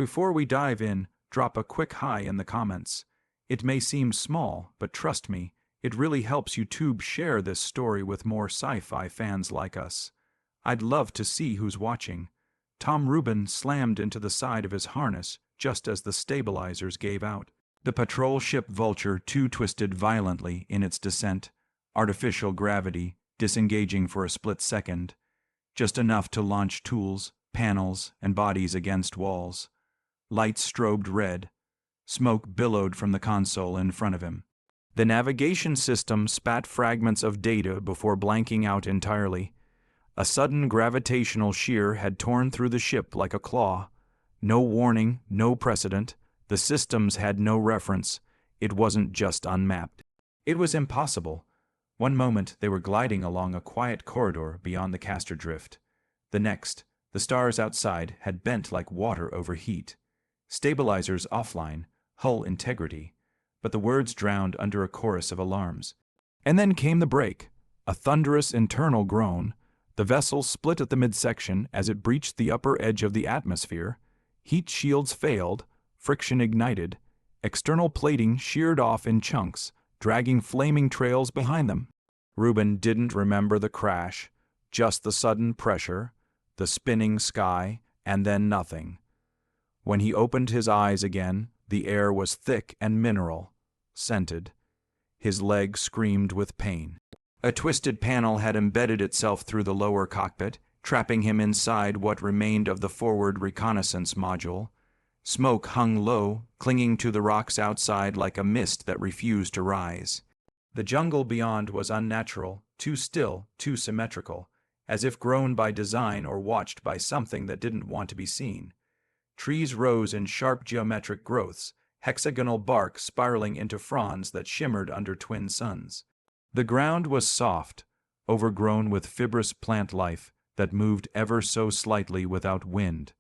Before we dive in, drop a quick hi in the comments. It may seem small, but trust me, it really helps YouTube share this story with more sci-fi fans like us. I'd love to see who's watching. Tom Rubin slammed into the side of his harness just as the stabilizers gave out. The patrol ship Vulture twisted violently in its descent, artificial gravity disengaging for a split second, just enough to launch tools, panels, and bodies against walls. Lights strobed red. Smoke billowed from the console in front of him. The navigation system spat fragments of data before blanking out entirely. A sudden gravitational shear had torn through the ship like a claw. No warning, no precedent. The systems had no reference. It wasn't just unmapped. It was impossible. One moment they were gliding along a quiet corridor beyond the caster drift. The next, the stars outside had bent like water over heat. Stabilizers offline, hull integrity. But the words drowned under a chorus of alarms. And then came the break, a thunderous internal groan. The vessel split at the midsection as it breached the upper edge of the atmosphere. Heat shields failed, friction ignited. External plating sheared off in chunks, dragging flaming trails behind them. Rubin didn't remember the crash, just the sudden pressure, the spinning sky, and then nothing. When he opened his eyes again, the air was thick and mineral, scented. His leg screamed with pain. A twisted panel had embedded itself through the lower cockpit, trapping him inside what remained of the forward reconnaissance module. Smoke hung low, clinging to the rocks outside like a mist that refused to rise. The jungle beyond was unnatural, too still, too symmetrical, as if grown by design or watched by something that didn't want to be seen. Trees rose in sharp geometric growths, hexagonal bark spiraling into fronds that shimmered under twin suns. The ground was soft, overgrown with fibrous plant life that moved ever so slightly without wind.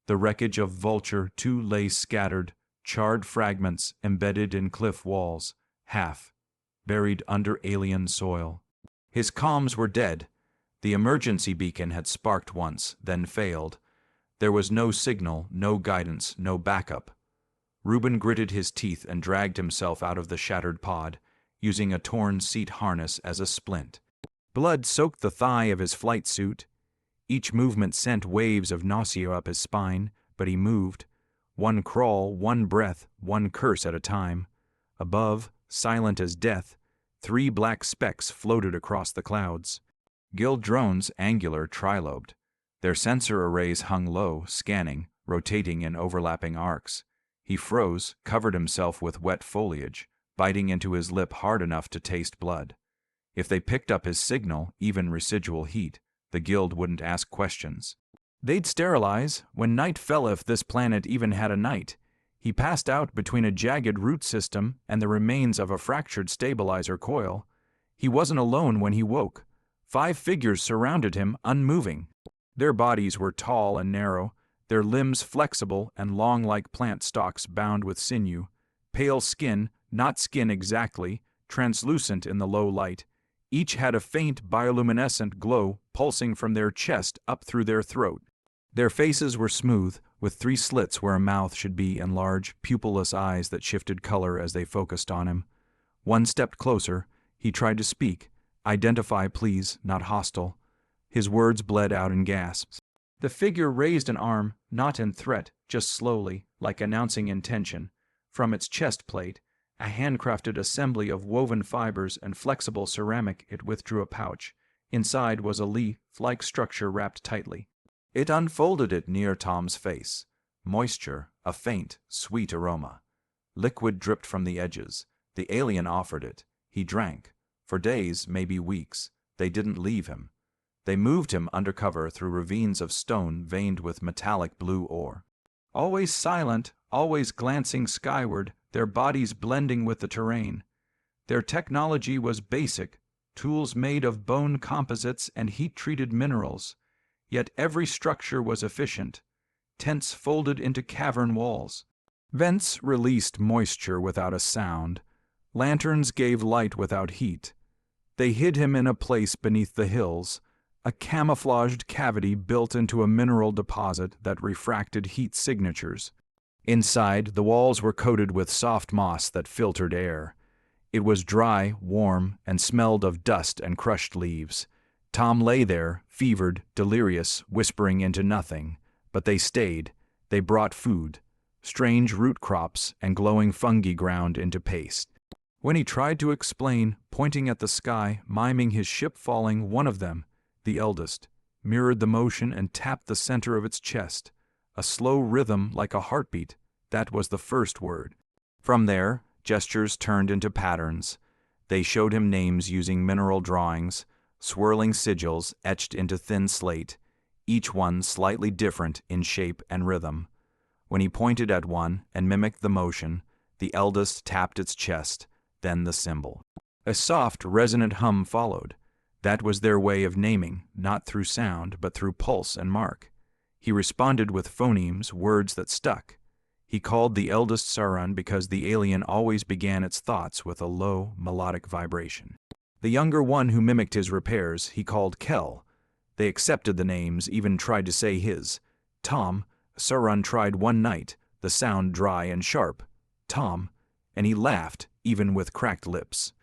The wreckage of Vulture 2 lay scattered, charred fragments embedded in cliff walls, half buried under alien soil. His comms were dead. The emergency beacon had sparked once, then failed. There was no signal, no guidance, no backup. Rubin gritted his teeth and dragged himself out of the shattered pod, using a torn seat harness as a splint. Blood soaked the thigh of his flight suit. Each movement sent waves of nausea up his spine, but he moved. One crawl, one breath, one curse at a time. Above, silent as death, 3 black specks floated across the clouds. Guild drones, angular, trilobed. Their sensor arrays hung low, scanning, rotating in overlapping arcs. He froze, covered himself with wet foliage, biting into his lip hard enough to taste blood. If they picked up his signal, even residual heat, the Guild wouldn't ask questions. They'd sterilize when night fell, if this planet even had a night. He passed out between a jagged root system and the remains of a fractured stabilizer coil. He wasn't alone when he woke. 5 figures surrounded him, unmoving. Their bodies were tall and narrow, their limbs flexible and long like plant stalks bound with sinew. Pale skin, not skin exactly, translucent in the low light. Each had a faint bioluminescent glow pulsing from their chest up through their throat. Their faces were smooth, with 3 slits where a mouth should be and large, pupilless eyes that shifted color as they focused on him. One stepped closer. He tried to speak. Identify, please, not hostile. His words bled out in gasps. The figure raised an arm, not in threat, just slowly, like announcing intention. From its chest plate, a handcrafted assembly of woven fibers and flexible ceramic, it withdrew a pouch. Inside was a leaf-like structure wrapped tightly. It unfolded it near Tom's face. Moisture, a faint, sweet aroma. Liquid dripped from the edges. The alien offered it. He drank. For days, maybe weeks, they didn't leave him. They moved him undercover through ravines of stone veined with metallic blue ore. Always silent, always glancing skyward, their bodies blending with the terrain. Their technology was basic, tools made of bone composites and heat-treated minerals. Yet every structure was efficient. Tents folded into cavern walls. Vents released moisture without a sound. Lanterns gave light without heat. They hid him in a place beneath the hills, a camouflaged cavity built into a mineral deposit that refracted heat signatures. Inside, the walls were coated with soft moss that filtered air. It was dry, warm, and smelled of dust and crushed leaves. Tom lay there, fevered, delirious, whispering into nothing. But they stayed. They brought food. Strange root crops and glowing fungi ground into paste. When he tried to explain, pointing at the sky, miming his ship falling, one of them, the eldest, mirrored the motion and tapped the center of its chest. A slow rhythm like a heartbeat. That was the first word. From there, gestures turned into patterns. They showed him names using mineral drawings, swirling sigils etched into thin slate, each one slightly different in shape and rhythm. When he pointed at one and mimicked the motion, the eldest tapped its chest, then the symbol. A soft, resonant hum followed. That was their way of naming, not through sound, but through pulse and mark. He responded with phonemes, words that stuck. He called the eldest Saran because the alien always began its thoughts with a low, melodic vibration. The younger one who mimicked his repairs, he called Kel. They accepted the names, even tried to say his. Tom, Saran tried one night, the sound dry and sharp. Tom, and he laughed, even with cracked lips.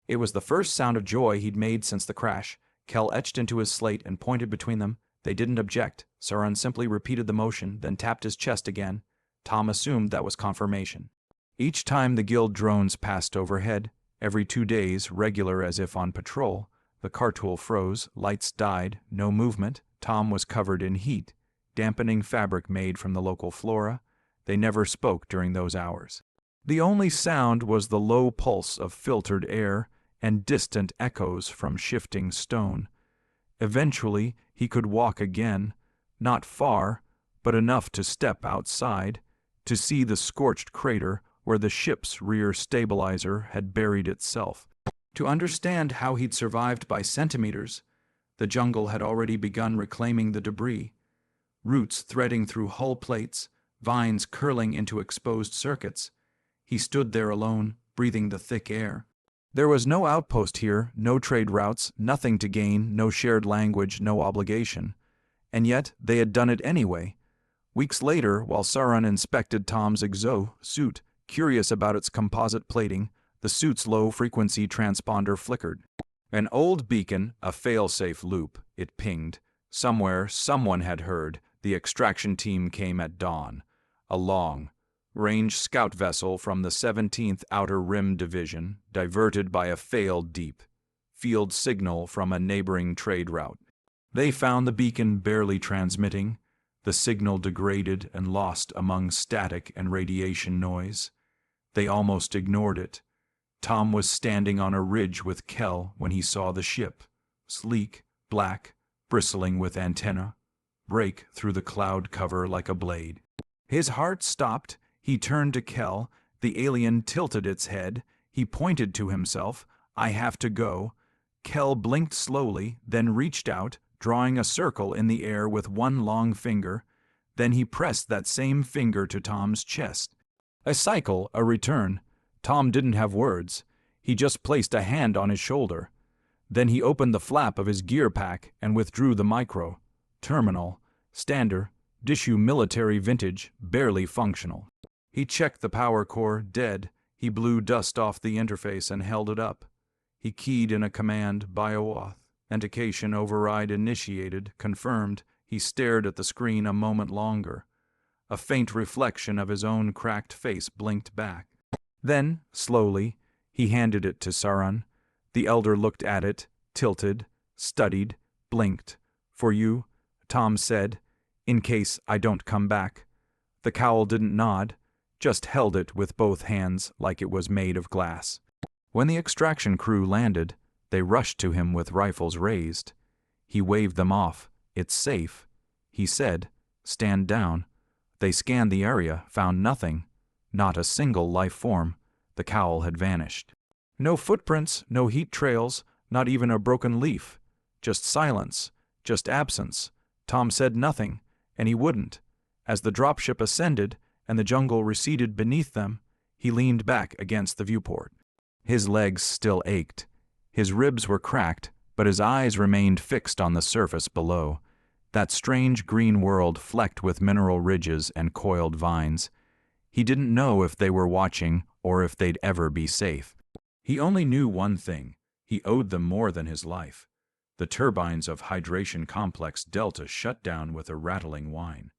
It was the first sound of joy he'd made since the crash. Kel etched into his slate and pointed between them. They didn't object. Saran simply repeated the motion, then tapped his chest again. Tom assumed that was confirmation. Each time the guild drones passed overhead, every 2 days, regular as if on patrol, the Kartul froze, lights died, no movement. Tom was covered in heat, dampening fabric made from the local flora. They never spoke during those hours. The only sound was the low pulse of filtered air and distant echoes from shifting stone. Eventually, he could walk again, not far, but enough to step outside, to see the scorched crater where the ship's rear stabilizer had buried itself. To understand how he'd survived by centimeters, the jungle had already begun reclaiming the debris. Roots threading through hull plates, vines curling into exposed circuits. He stood there alone, breathing the thick air. There was no outpost here, no trade routes, nothing to gain, no shared language, no obligation. And yet they had done it anyway. Weeks later, while Saran inspected Tom's exo-suit, curious about its composite plating, the suit's low-frequency transponder flickered. An old beacon, a fail-safe loop, it pinged. Somewhere, someone had heard. The extraction team came at dawn. A long-range scout vessel from the 17th Outer Rim Division, diverted by a failed deep field signal from a neighboring trade route. They found the beacon barely transmitting, the signal degraded and lost among static and radiation noise. They almost ignored it. Tom was standing on a ridge with Kel when he saw the ship, sleek, black, bristling with antenna, break through the cloud cover like a blade. His heart stopped. He turned to Kel. The alien tilted its head. He pointed to himself. "I have to go." Kel blinked slowly, then reached out, drawing a circle in the air with one long finger. Then he pressed that same finger to Tom's chest. A cycle, a return. Tom didn't have words. He just placed a hand on his shoulder. Then he opened the flap of his gear pack and withdrew the micro. Terminal, standard, Dishu military vintage, barely functional. He checked the power core, dead. He blew dust off the interface and held it up. He keyed in a command, BioAuth. Authentication override initiated, confirmed. He stared at the screen a moment longer. A faint reflection of his own cracked face blinked back. Then, slowly, he handed it to Saran. The elder looked at it, tilted, studied, blinked. "For you," Tom said, "in case I don't come back." The cowl didn't nod, just held it with both hands like it was made of glass. When the extraction crew landed, they rushed to him with rifles raised. He waved them off. "It's safe." He said, "Stand down." They scanned the area, found nothing. Not a single life form. The cowl had vanished. No footprints, no heat trails, not even a broken leaf. Just silence, just absence. Tom said nothing, and he wouldn't. As the dropship ascended and the jungle receded beneath them, he leaned back against the viewport. His legs still ached. His ribs were cracked, but his eyes remained fixed on the surface below, that strange green world flecked with mineral ridges and coiled vines. He didn't know if they were watching or if they'd ever be safe. He only knew one thing: he owed them more than his life. The turbines of Hydration Complex Delta shut down with a rattling whine.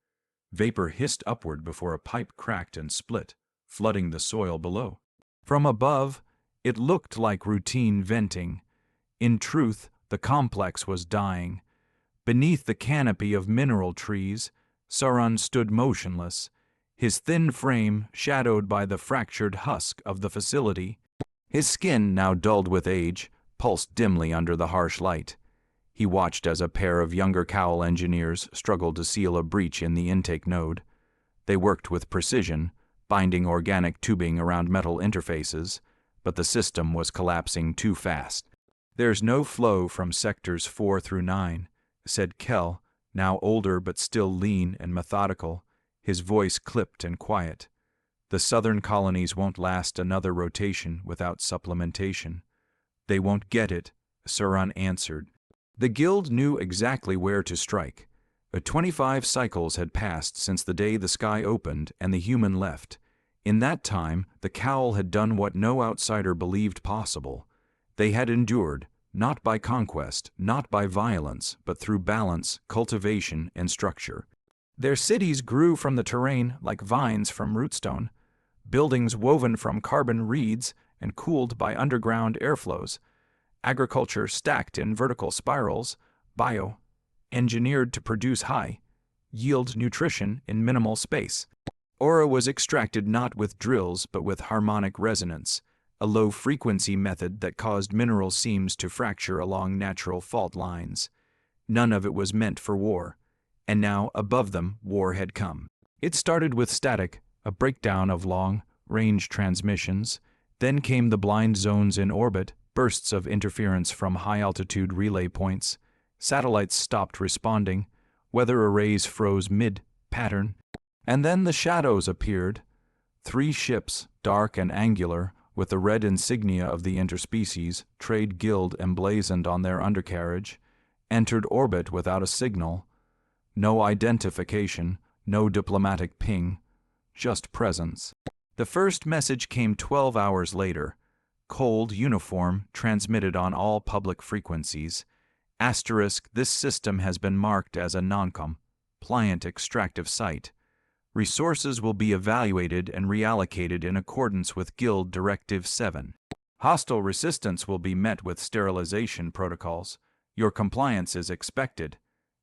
Vapor hissed upward before a pipe cracked and split, flooding the soil below. From above, it looked like routine venting. In truth, the complex was dying. Beneath the canopy of mineral trees, Sauron stood motionless, his thin frame shadowed by the fractured husk of the facility. His skin, now dulled with age, pulsed dimly under the harsh light. He watched as a pair of younger cowl engineers struggled to seal a breach in the intake node. They worked with precision, binding organic tubing around metal interfaces, but the system was collapsing too fast. "There's no flow from sectors 4 through 9, said Kell, now older but still lean and methodical, his voice clipped and quiet. "The southern colonies won't last another rotation without supplementation." "They won't get it," Sauron answered. The guild knew exactly where to strike. 25 cycles had passed since the day the sky opened and the human left. In that time, the cowl had done what no outsider believed possible. They had endured, not by conquest, not by violence, but through balance, cultivation, and structure. Their cities grew from the terrain like vines from rootstone, buildings woven from carbon reeds and cooled by underground airflows. Agriculture stacked in vertical spirals, engineered to produce high-yield nutrition in minimal space. Aura was extracted not with drills but with harmonic resonance, a low-frequency method that caused mineral seams to fracture along natural fault lines. None of it was meant for war, and now, above them, war had come. It started with static, a breakdown of long-range transmissions. Then came the blind zones in orbit, bursts of interference from high-altitude relay points. Satellites stopped responding. Weather arrays froze mid-pattern. And then the shadows appeared. 3 ships, dark and angular, with the red insignia of the interspecies trade guild emblazoned on their undercarriage, entered orbit without a signal. No identification, no diplomatic ping, just presence. The first message came 12 hours later. Cold uniform transmitted on all public frequencies. Asterisk, this system has been marked as a non-compliant extractive site. Resources will be evaluated and reallocated in accordance with Guild Directive 7. Hostile resistance will be met with sterilization protocols. Your compliance is expected.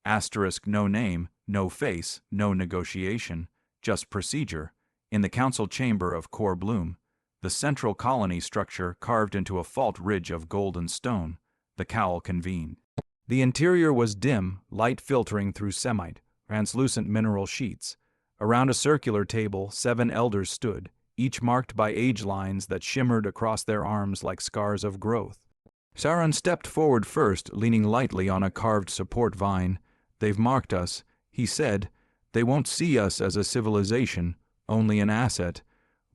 Asterisk, no name, no face, no negotiation, just procedure. In the council chamber of Core Bloom, the central colony structure carved into a fault ridge of golden stone, the cowl convened. The interior was dim, light filtering through translucent mineral sheets. Around a circular table, 7 elders stood, each marked by age lines that shimmered across their arms like scars of growth. Sauron stepped forward first, leaning lightly on a carved support vine. "They've marked us," he said. "They won't see us as a civilization, only an asset."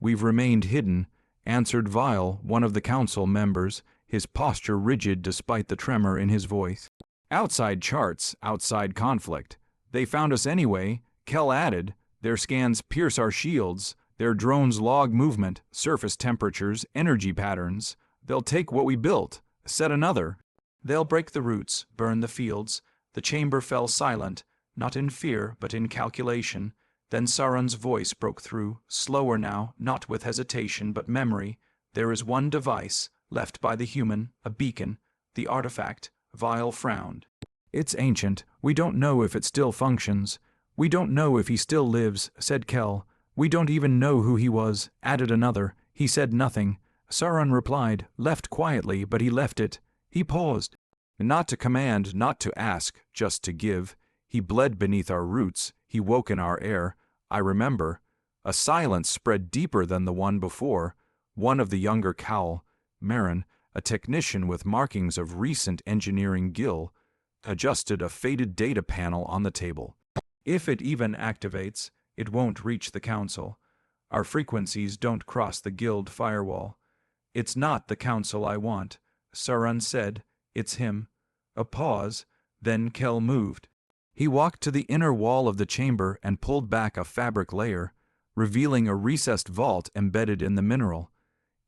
"We've remained hidden," answered Vile, one of the council members, his posture rigid despite the tremor in his voice. "Outside charts, outside conflict. They found us anyway," Kell added. "Their scans pierce our shields. Their drones log movement, surface temperatures, energy patterns. They'll take what we built, set another. They'll break the roots, burn the fields." The chamber fell silent, not in fear but in calculation. Then Sauron's voice broke through, slower now, not with hesitation but memory. "There is one device, left by the human, a beacon, the artifact." Vile frowned. "It's ancient. We don't know if it still functions. We don't know if he still lives," said Kell. "We don't even know who he was," added another. He said nothing. Sauron replied, left quietly, but he left it. He paused. Not to command, not to ask, just to give. He bled beneath our roots. He woke in our air. I remember. A silence spread deeper than the one before. One of the younger cowl, Marin, a technician with markings of recent engineering guild, adjusted a faded data panel on the table. "If it even activates, it won't reach the council. Our frequencies don't cross the guild firewall." "It's not the council I want," Sauron said. "It's him." A pause, then Kel moved. He walked to the inner wall of the chamber and pulled back a fabric layer, revealing a recessed vault embedded in the mineral.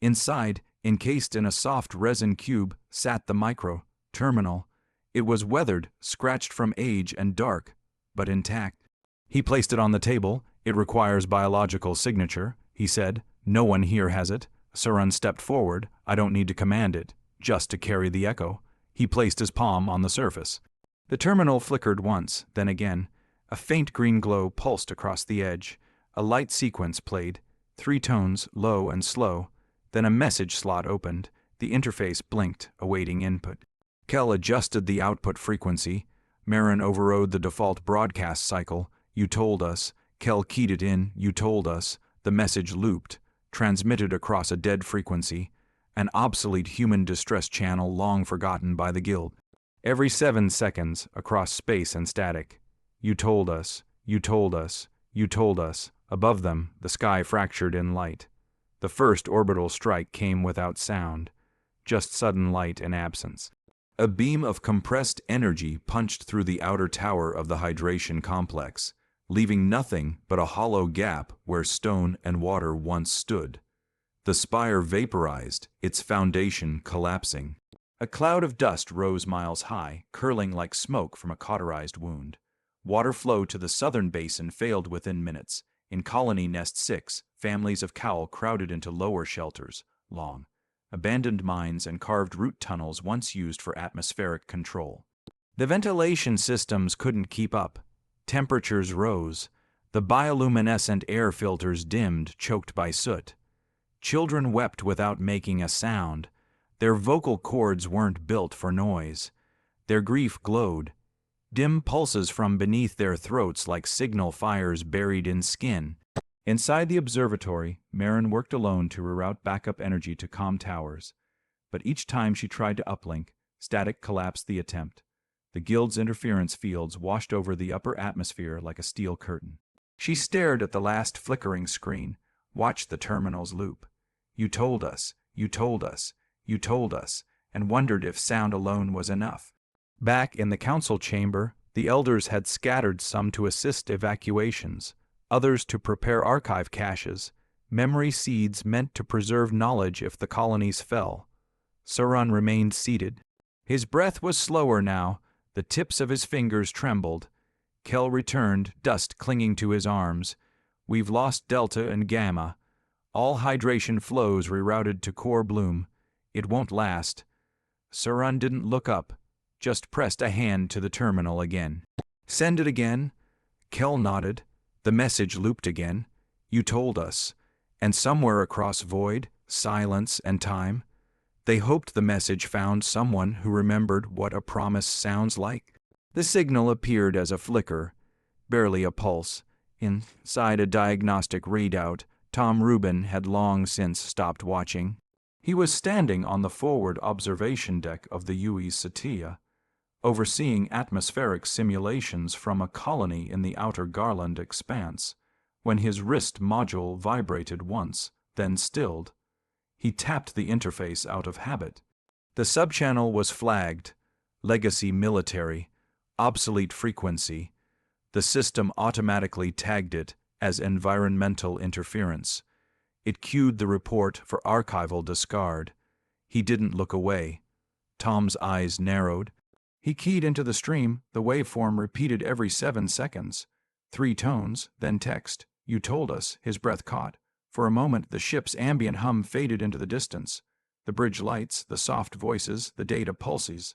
Inside, encased in a soft resin cube, sat the micro-terminal. It was weathered, scratched from age and dark, but intact. He placed it on the table. "It requires biological signature," he said. "No one here has it." Saran stepped forward. "I don't need to command it, just to carry the echo." He placed his palm on the surface. The terminal flickered once, then again. A faint green glow pulsed across the edge. A light sequence played, 3 tones, low and slow. Then a message slot opened. The interface blinked, awaiting input. Kel adjusted the output frequency. Marin overrode the default broadcast cycle. "You told us." Kel keyed it in. "You told us." The message looped, transmitted across a dead frequency, an obsolete human distress channel long forgotten by the Guild. Every 7 seconds, across space and static. "You told us. You told us. You told us." Above them, the sky fractured in light. The first orbital strike came without sound, just sudden light and absence. A beam of compressed energy punched through the outer tower of the hydration complex, leaving nothing but a hollow gap where stone and water once stood. The spire vaporized, its foundation collapsing. A cloud of dust rose miles high, curling like smoke from a cauterized wound. Water flow to the southern basin failed within minutes. In Colony Nest 6, families of Cowl crowded into lower shelters, long, abandoned mines and carved root tunnels once used for atmospheric control. The ventilation systems couldn't keep up. Temperatures rose. The bioluminescent air filters dimmed, choked by soot. Children wept without making a sound. Their vocal cords weren't built for noise. Their grief glowed. Dim pulses from beneath their throats like signal fires buried in skin. Inside the observatory, Marin worked alone to reroute backup energy to comm towers. But each time she tried to uplink, static collapsed the attempt. The Guild's interference fields washed over the upper atmosphere like a steel curtain. She stared at the last flickering screen, watched the terminals loop. "You told us, you told us, you told us," and wondered if sound alone was enough. Back in the council chamber, the elders had scattered some to assist evacuations, others to prepare archive caches, memory seeds meant to preserve knowledge if the colonies fell. Saran remained seated. His breath was slower now. The tips of his fingers trembled. Kel returned, dust clinging to his arms. "We've lost Delta and Gamma. All hydration flows rerouted to core bloom. It won't last." Saran didn't look up, just pressed a hand to the terminal again. "Send it again." Kel nodded. The message looped again. "You told us." And somewhere across void, silence, and time, they hoped the message found someone who remembered what a promise sounds like. The signal appeared as a flicker, barely a pulse. Inside a diagnostic readout, Tom Rubin had long since stopped watching. He was standing on the forward observation deck of the UE's Satya, overseeing atmospheric simulations from a colony in the outer Garland expanse, when his wrist module vibrated once, then stilled. He tapped the interface out of habit. The subchannel was flagged, legacy military, obsolete frequency. The system automatically tagged it as environmental interference. It cued the report for archival discard. He didn't look away. Tom's eyes narrowed. He keyed into the stream. The waveform repeated every 7 seconds. 3 tones, then text. "You told us," his breath caught. For a moment, the ship's ambient hum faded into the distance. The bridge lights, the soft voices, the data pulses.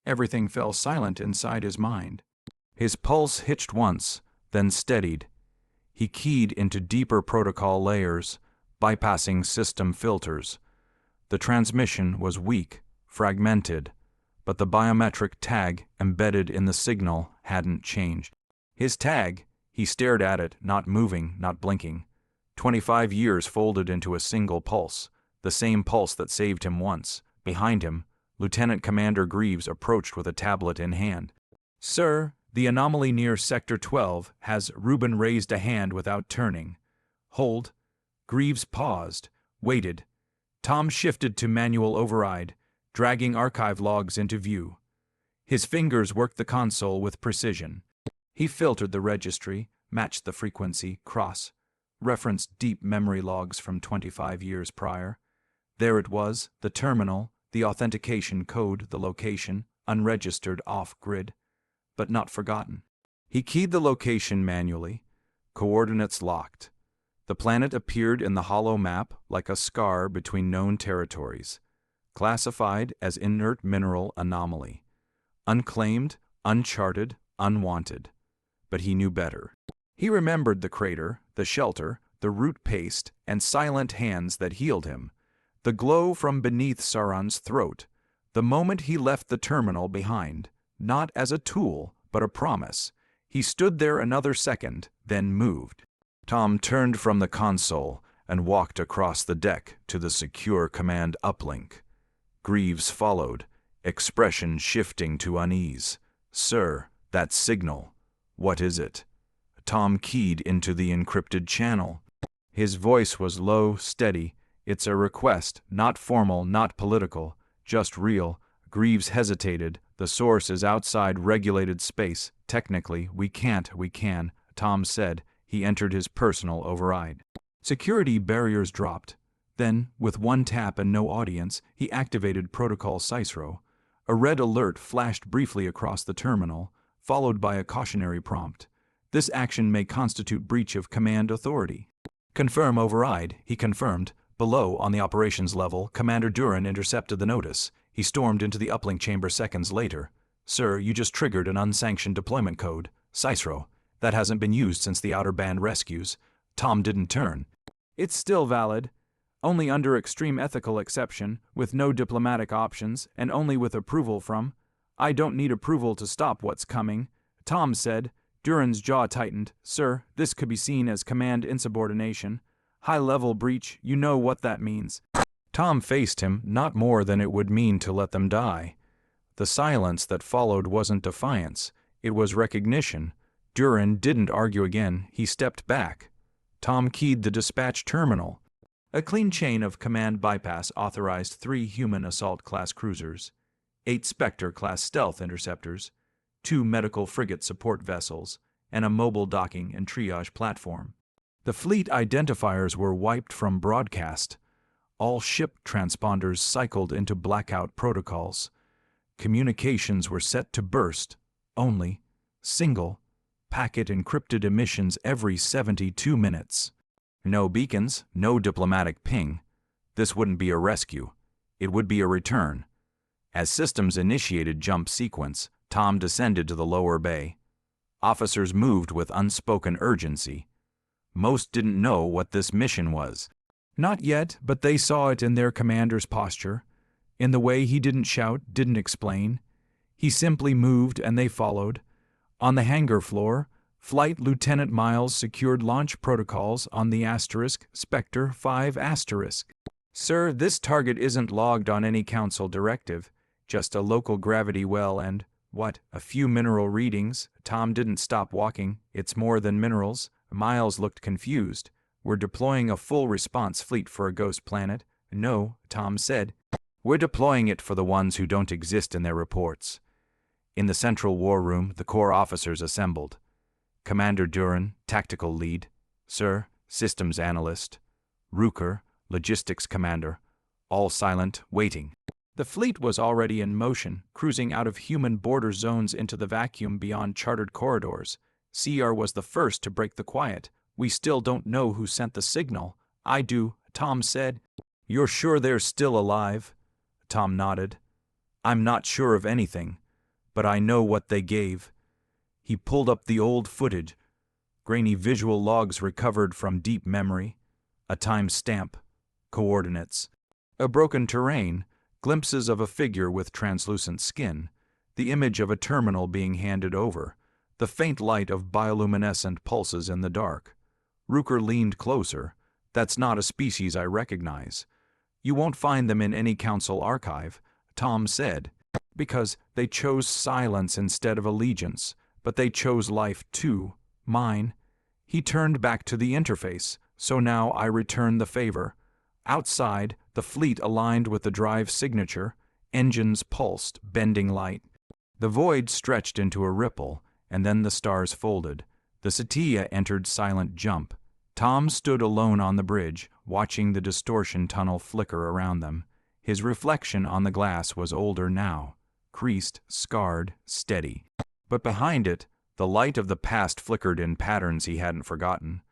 Everything fell silent inside his mind. His pulse hitched once, then steadied. He keyed into deeper protocol layers, bypassing system filters. The transmission was weak, fragmented, but the biometric tag embedded in the signal hadn't changed. His tag, he stared at it, not moving, not blinking. 25 years folded into a single pulse, the same pulse that saved him once. Behind him, Lieutenant Commander Greaves approached with a tablet in hand. "Sir, the anomaly near Sector 12 has..." Rubin raised a hand without turning. "Hold." Greaves paused, waited. Tom shifted to manual override, dragging archive logs into view. His fingers worked the console with precision. He filtered the registry, matched the frequency, referenced deep memory logs from 25 years prior. There it was, the terminal, the authentication code, the location, unregistered off-grid, but not forgotten. He keyed the location manually, coordinates locked. The planet appeared in the hollow map like a scar between known territories, classified as inert mineral anomaly. Unclaimed, uncharted, unwanted. But he knew better. He remembered the crater, the shelter, the root paste, and silent hands that healed him. The glow from beneath Sauron's throat. The moment he left the terminal behind, not as a tool, but a promise. He stood there another second, then moved. Tom turned from the console and walked across the deck to the secure command uplink. Greaves followed, expression shifting to unease. "Sir, that signal. What is it?" Tom keyed into the encrypted channel. His voice was low, steady. "It's a request, not formal, not political, just real." Greaves hesitated. "The source is outside regulated space. Technically, we can," Tom said. He entered his personal override. Security barriers dropped. Then, with one tap and no audience, he activated Protocol Cicero. A red alert flashed briefly across the terminal, followed by a cautionary prompt. "This action may constitute breach of command authority." "Confirm override," he confirmed. Below, on the operations level, Commander Duran intercepted the notice. He stormed into the uplink chamber seconds later. "Sir, you just triggered an unsanctioned deployment code. Cicero. That hasn't been used since the Outer Band rescues." Tom didn't turn. "It's still valid. Only under extreme ethical exception, with no diplomatic options, and only with approval from—" "I don't need approval to stop what's coming," Tom said. Duran's jaw tightened. "Sir, this could be seen as command insubordination. High-level breach, you know what that means." Tom faced him, not more than it would mean to let them die. The silence that followed wasn't defiance. It was recognition. Duran didn't argue again. He stepped back. Tom keyed the dispatch terminal. A clean chain of command bypass authorized 3 human assault-class cruisers, 8 Spectre-class stealth interceptors, 2 medical frigate support vessels, and a mobile docking and triage platform. The fleet identifiers were wiped from broadcast. All ship transponders cycled into blackout protocols. Communications were set to burst, only, single, packet encrypted emissions every 72 minutes. No beacons, no diplomatic ping. This wouldn't be a rescue. It would be a return. As systems initiated jump sequence, Tom descended to the lower bay. Officers moved with unspoken urgency. Most didn't know what this mission was. Not yet, but they saw it in their commander's posture, in the way he didn't shout, didn't explain. He simply moved and they followed. On the hangar floor, Flight Lieutenant Miles secured launch protocols on the Spectre 5 *. "Sir, this target isn't logged on any council directive, just a local gravity well and, a few mineral readings." Tom didn't stop walking. "It's more than minerals." Miles looked confused. "We're deploying a full response fleet for a ghost planet." "No," Tom said. "We're deploying it for the ones who don't exist in their reports." In the central war room, the Corps officers assembled. Commander Duran, tactical lead. Sir, systems analyst. Rooker, logistics commander. All silent, waiting. The fleet was already in motion, cruising out of human border zones into the vacuum beyond chartered corridors. CR was the first to break the quiet. "We still don't know who sent the signal." "I do," Tom said. "You're sure they're still alive?" Tom nodded. "I'm not sure of anything, but I know what they gave." He pulled up the old footage, grainy visual logs recovered from deep memory, a time stamp, coordinates, a broken terrain, glimpses of a figure with translucent skin, the image of a terminal being handed over, the faint light of bioluminescent pulses in the dark. Rooker leaned closer. "That's not a species I recognize. You won't find them in any council archive," Tom said, "because they chose silence instead of allegiance, but they chose life too, mine." He turned back to the interface, "So now I return the favor." Outside, the fleet aligned with the drive signature, engines pulsed, bending light. The void stretched into a ripple, and then the stars folded. The Satia entered silent jump. Tom stood alone on the bridge, watching the distortion tunnel flicker around them. His reflection on the glass was older now, creased, scarred, steady. But behind it, the light of the past flickered in patterns he hadn't forgotten.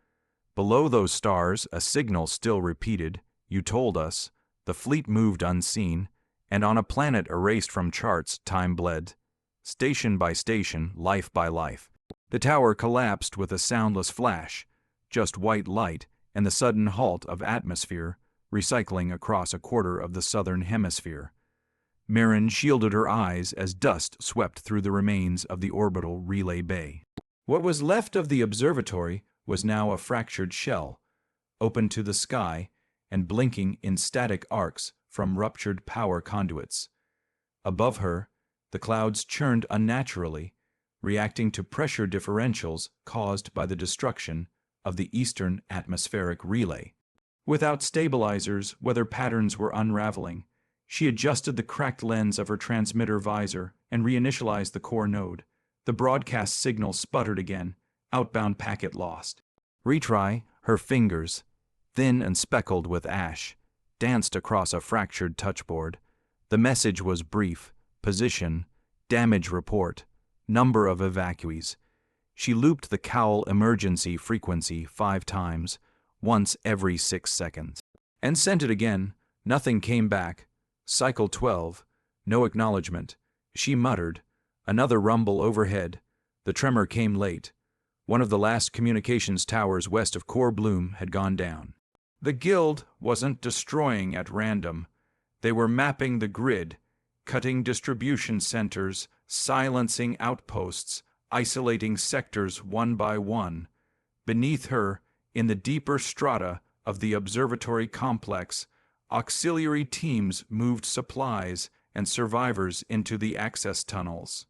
Below those stars, a signal still repeated, "You told us." The fleet moved unseen, and on a planet erased from charts, time bled. Station by station, life by life. The tower collapsed with a soundless flash, just white light and the sudden halt of atmosphere, recycling across a quarter of the southern hemisphere. Marin shielded her eyes as dust swept through the remains of the orbital relay bay. What was left of the observatory was now a fractured shell, open to the sky and blinking in static arcs from ruptured power conduits. Above her, the clouds churned unnaturally, reacting to pressure differentials caused by the destruction of the eastern atmospheric relay. Without stabilizers, weather patterns were unraveling. She adjusted the cracked lens of her transmitter visor and reinitialized the core node. The broadcast signal sputtered again, outbound packet lost. Retry, her fingers, thin and speckled with ash, danced across a fractured touchboard. The message was brief: position, damage report, number of evacuees. She looped the cowl emergency frequency 5 times, once every 6 seconds. And sent it again. Nothing came back. Cycle 12. No acknowledgement. She muttered. Another rumble overhead. The tremor came late. One of the last communications towers west of Core Bloom had gone down. The Guild wasn't destroying at random. They were mapping the grid, cutting distribution centers, silencing outposts, isolating sectors one by one. Beneath her, in the deeper strata of the observatory complex, auxiliary teams moved supplies and survivors into the access tunnels.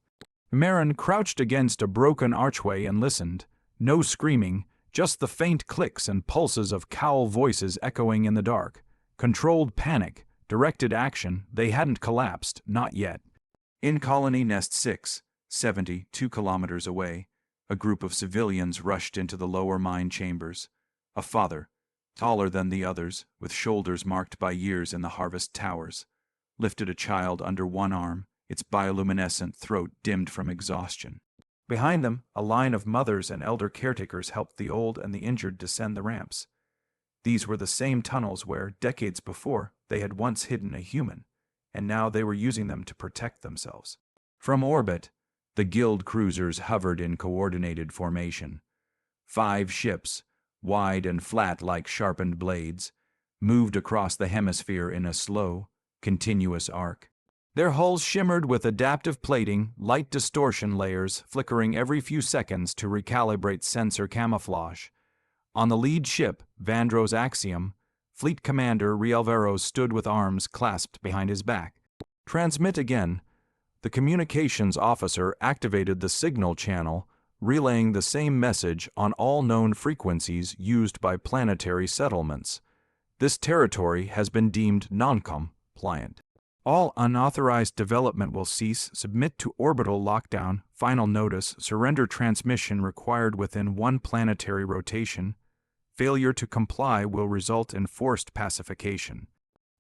Marin crouched against a broken archway and listened. No screaming, just the faint clicks and pulses of cowl voices echoing in the dark. Controlled panic, directed action. They hadn't collapsed, not yet. In Colony Nest 6, 72 kilometers away, a group of civilians rushed into the lower mine chambers. A father, taller than the others, with shoulders marked by years in the harvest towers, lifted a child under one arm, its bioluminescent throat dimmed from exhaustion. Behind them, a line of mothers and elder caretakers helped the old and the injured descend the ramps. These were the same tunnels where, decades before, they had once hidden a human, and now they were using them to protect themselves. From orbit, the Guild cruisers hovered in coordinated formation. 5 ships, wide and flat like sharpened blades, moved across the hemisphere in a slow, continuous arc. Their hulls shimmered with adaptive plating, light distortion layers flickering every few seconds to recalibrate sensor camouflage. On the lead ship, Vandro's Axiom, Fleet Commander Rialveros stood with arms clasped behind his back. Transmit again. The communications officer activated the signal channel, relaying the same message on all known frequencies used by planetary settlements. This territory has been deemed non-compliant. All unauthorized development will cease. Submit to orbital lockdown. Final notice. Surrender transmission required within 1 planetary rotation. Failure to comply will result in forced pacification.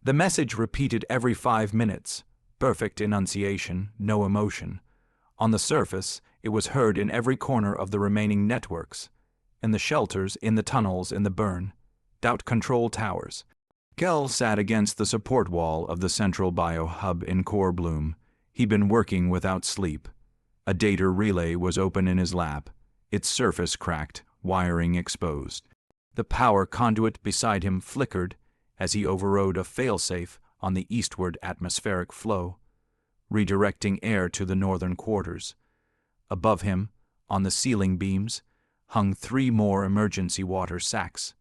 The message repeated every 5 minutes. Perfect enunciation, no emotion. On the surface, it was heard in every corner of the remaining networks. In the shelters, in the tunnels, in the burn. Doubt control towers. Kell sat against the support wall of the central bio-hub in Core Bloom. He'd been working without sleep. A data relay was open in his lap, its surface cracked, wiring exposed. The power conduit beside him flickered as he overrode a failsafe on the eastward atmospheric flow, redirecting air to the northern quarters. Above him, on the ceiling beams, hung 3 more emergency water sacks.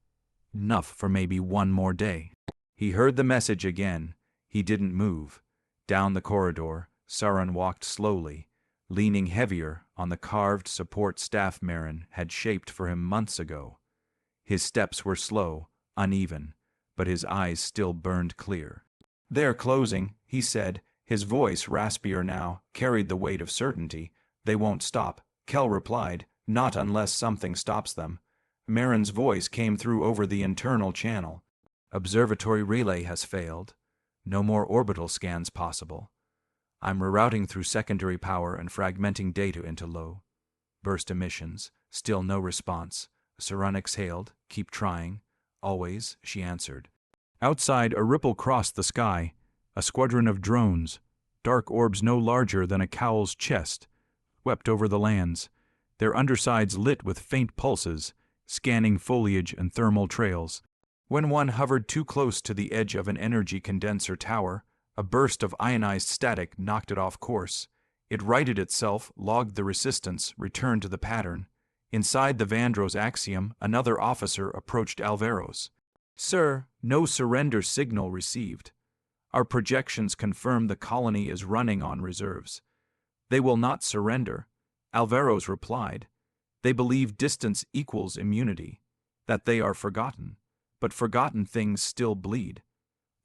Enough for maybe 1 more day. He heard the message again. He didn't move. Down the corridor, Saran walked slowly, leaning heavier on the carved support staff Marin had shaped for him months ago. His steps were slow, uneven, but his eyes still burned clear. "They're closing," he said, His voice, raspier now, carried the weight of certainty. They won't stop, Kel replied, not unless something stops them. Marin's voice came through over the internal channel. Observatory relay has failed. No more orbital scans possible. I'm rerouting through secondary power and fragmenting data into low burst emissions. Still no response. Saran exhaled. Keep trying. Always, she answered. Outside, a ripple crossed the sky. A squadron of drones, dark orbs no larger than a cowl's chest, swept over the lands, their undersides lit with faint pulses, scanning foliage and thermal trails. When one hovered too close to the edge of an energy condenser tower, a burst of ionized static knocked it off course. It righted itself, logged the resistance, returned to the pattern. Inside the Vandros axiom, another officer approached Alvaros. "Sir, no surrender signal received. Our projections confirm the colony is running on reserves. They will not surrender," Alvaros replied. "They believe distance equals immunity, that they are forgotten, but forgotten things still bleed."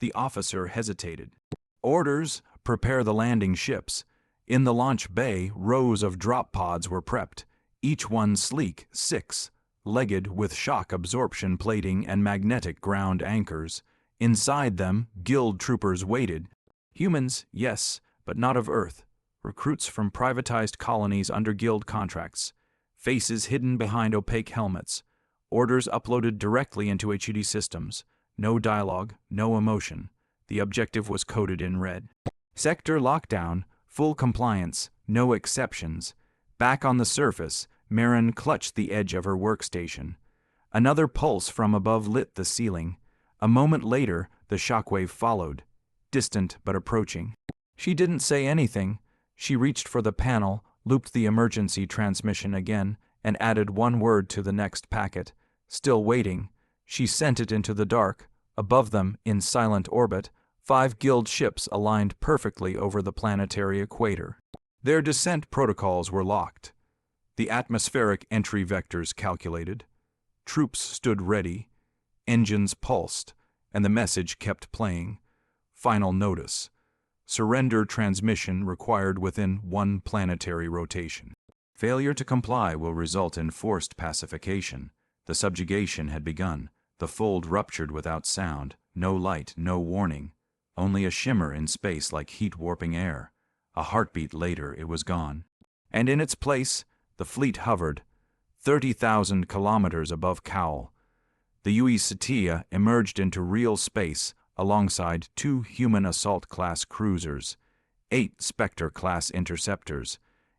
The officer hesitated. "Orders, prepare the landing ships." In the launch bay, rows of drop pods were prepped, each one sleek, six-legged with shock absorption plating and magnetic ground anchors. Inside them, guild troopers waited. Humans, yes, but not of Earth. Recruits from privatized colonies under guild contracts. Faces hidden behind opaque helmets. Orders uploaded directly into HUD systems. No dialogue, no emotion. The objective was coded in red. Sector lockdown, full compliance, no exceptions. Back on the surface, Marin clutched the edge of her workstation. Another pulse from above lit the ceiling. A moment later, the shockwave followed, distant but approaching. She didn't say anything. She reached for the panel, looped the emergency transmission again, and added one word to the next packet. Still waiting, she sent it into the dark. Above them, in silent orbit, 5 guild ships aligned perfectly over the planetary equator. Their descent protocols were locked. The atmospheric entry vectors calculated. Troops stood ready. Engines pulsed, and the message kept playing. Final notice. Surrender transmission required within 1 planetary rotation. Failure to comply will result in forced pacification. The subjugation had begun. The fold ruptured without sound. No light, no warning. Only a shimmer in space like heat-warping air. A heartbeat later, it was gone. And in its place, the fleet hovered, 30,000 kilometers above Cowl. The UE Satia emerged into real space alongside 2 human assault-class cruisers, 8 Spectre-class interceptors,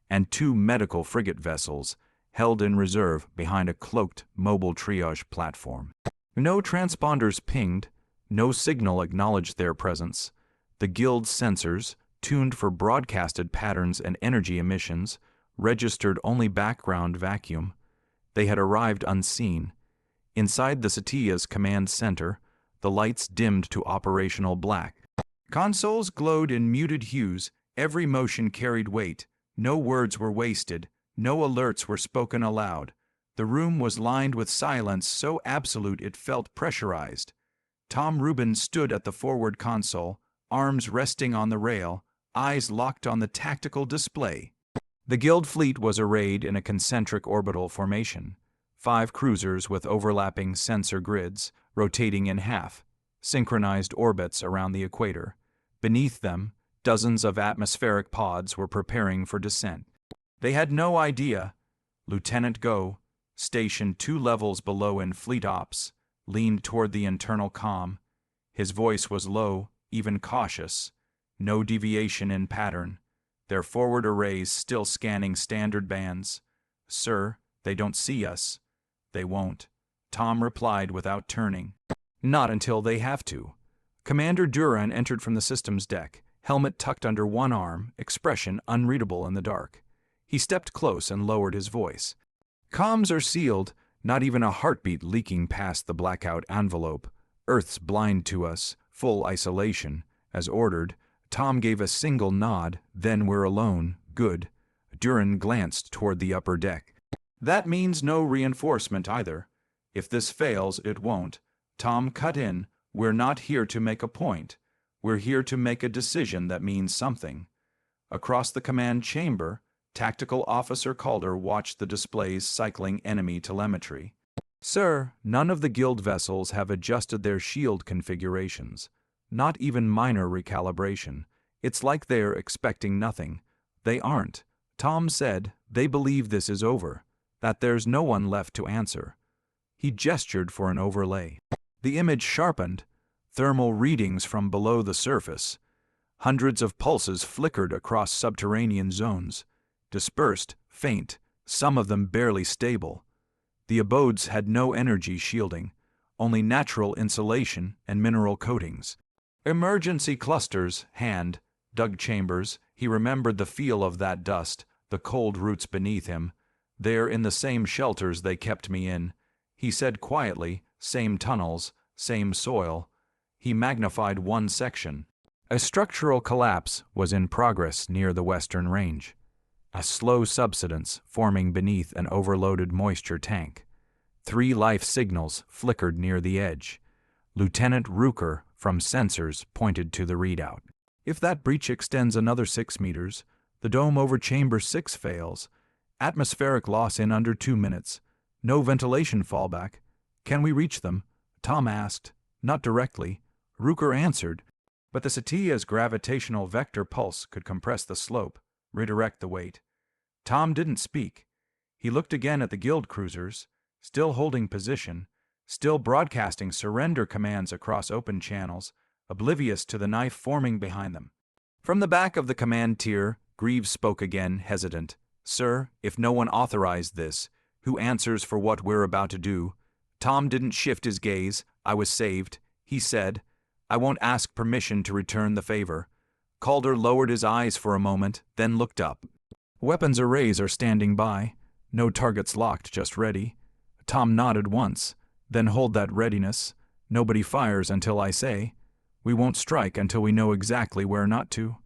and 2 medical frigate vessels held in reserve behind a cloaked mobile triage platform. No transponders pinged, no signal acknowledged their presence. The Guild's sensors, tuned for broadcasted patterns and energy emissions, registered only background vacuum. They had arrived unseen. Inside the Satia's command center, the lights dimmed to operational black. Consoles glowed in muted hues, every motion carried weight. No words were wasted, no alerts were spoken aloud. The room was lined with silence so absolute it felt pressurized. Tom Rubin stood at the forward console, arms resting on the rail, eyes locked on the tactical display. The Guild fleet was arrayed in a concentric orbital formation. 5 cruisers with overlapping sensor grids, rotating in half, synchronized orbits around the equator. Beneath them, dozens of atmospheric pods were preparing for descent. They had no idea. Lieutenant Go, stationed 2 levels below in fleet ops, leaned toward the internal comm. His voice was low, even cautious. No deviation in pattern. Their forward arrays still scanning standard bands. "Sir, they don't see us." "They won't," Tom replied without turning. "Not until they have to." Commander Duran entered from the system's deck, helmet tucked under one arm, expression unreadable in the dark. He stepped close and lowered his voice. "Comms are sealed, not even a heartbeat leaking past the blackout envelope. Earth's blind to us, full isolation. As ordered." Tom gave a single nod, "Then we're alone. Good." Duran glanced toward the upper deck. "That means no reinforcement either. If this fails, it won't." Tom cut in, "We're not here to make a point. We're here to make a decision that means something. Across the command chamber, Tactical Officer Calder watched the displays cycling enemy telemetry. Sir, none of the guild vessels have adjusted their shield configurations. Not even minor recalibration. It's like they're expecting nothing. They aren't. Tom said they believe this is over, that there's no one left to answer. He gestured for an overlay. The image sharpened. Thermal readings from below the surface. Hundreds of pulses flickered across subterranean zones. Dispersed, faint, some of them barely stable. The abodes had no energy shielding, only natural insulation and mineral coatings. Emergency clusters, dug chambers. He remembered the feel of that dust, the cold roots beneath him. They're in the same shelters they kept me in. He said quietly, same tunnels, same soil. He magnified one section. A structural collapse was in progress near the western range. A slow subsidence forming beneath an overloaded moisture tank. 3 life signals flickered near the edge. Lieutenant Rooker from sensors pointed to the readout. If that breach extends another 6 meters, the dome over chamber 6 fails. Atmospheric loss in under 2 minutes. No ventilation fallback. Can we reach them? Tom asked. Not directly. Rooker answered. But the Satia's gravitational vector pulse could compress the slope, redirect the weight. Tom didn't speak. He looked again at the guild cruisers, still holding position, still broadcasting surrender commands across open channels, oblivious to the knife forming behind them. From the back of the command tier, Greaves spoke again, hesitant. Sir, if no one authorized this, who answers for what we're about to do? Tom didn't shift his gaze. I was saved. He said, I won't ask permission to return the favor. Calder lowered his eyes for a moment, then looked up. Weapons arrays are standing by. No targets locked, just ready. Tom nodded once. Then hold that readiness. Nobody fires until I say. We won't strike until we know exactly where not to.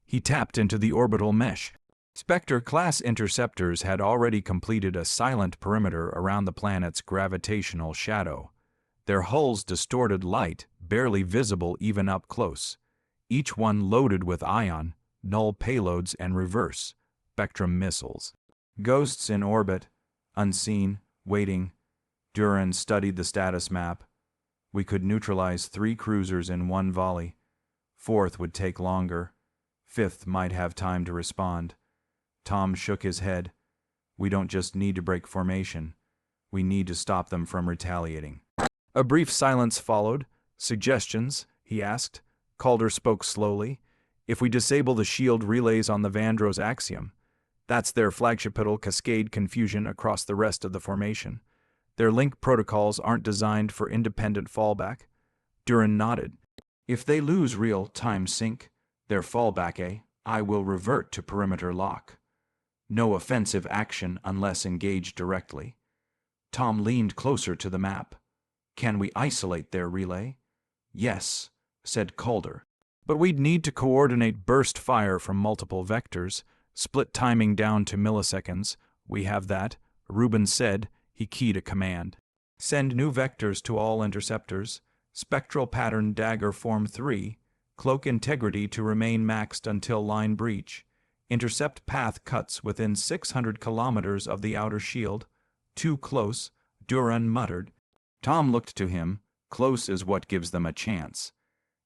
He tapped into the orbital mesh. Spectre-class interceptors had already completed a silent perimeter around the planet's gravitational shadow. Their hulls distorted light, barely visible even up close. Each one loaded with ion, null payloads and reverse spectrum missiles. Ghosts in orbit, unseen, waiting. Duran studied the status map. We could neutralize 3 cruisers in one volley. 4th would take longer. 5th might have time to respond. Tom shook his head. We don't just need to break formation. We need to stop them from retaliating. A brief silence followed. Suggestions? He asked. Calder spoke slowly. If we disable the shield relays on the Vandro's axiom, that's their flagship, it'll cascade confusion across the rest of the formation. Their link protocols aren't designed for independent fallback. Duran nodded. If they lose real-time sync, their fallback, I will revert to perimeter lock. No offensive action unless engaged directly. Tom leaned closer to the map. Can we isolate their relay? Yes, said Calder. But we'd need to coordinate burst fire from multiple vectors, split timing down to milliseconds. We have that, Rubin said. He keyed a command. Send new vectors to all interceptors. Spectral pattern dagger form 3. Cloak integrity to remain maxed until line breach. Intercept path cuts within 600 kilometers of the outer shield. Too close, Duran muttered. Tom looked to him. Close is what gives them a chance.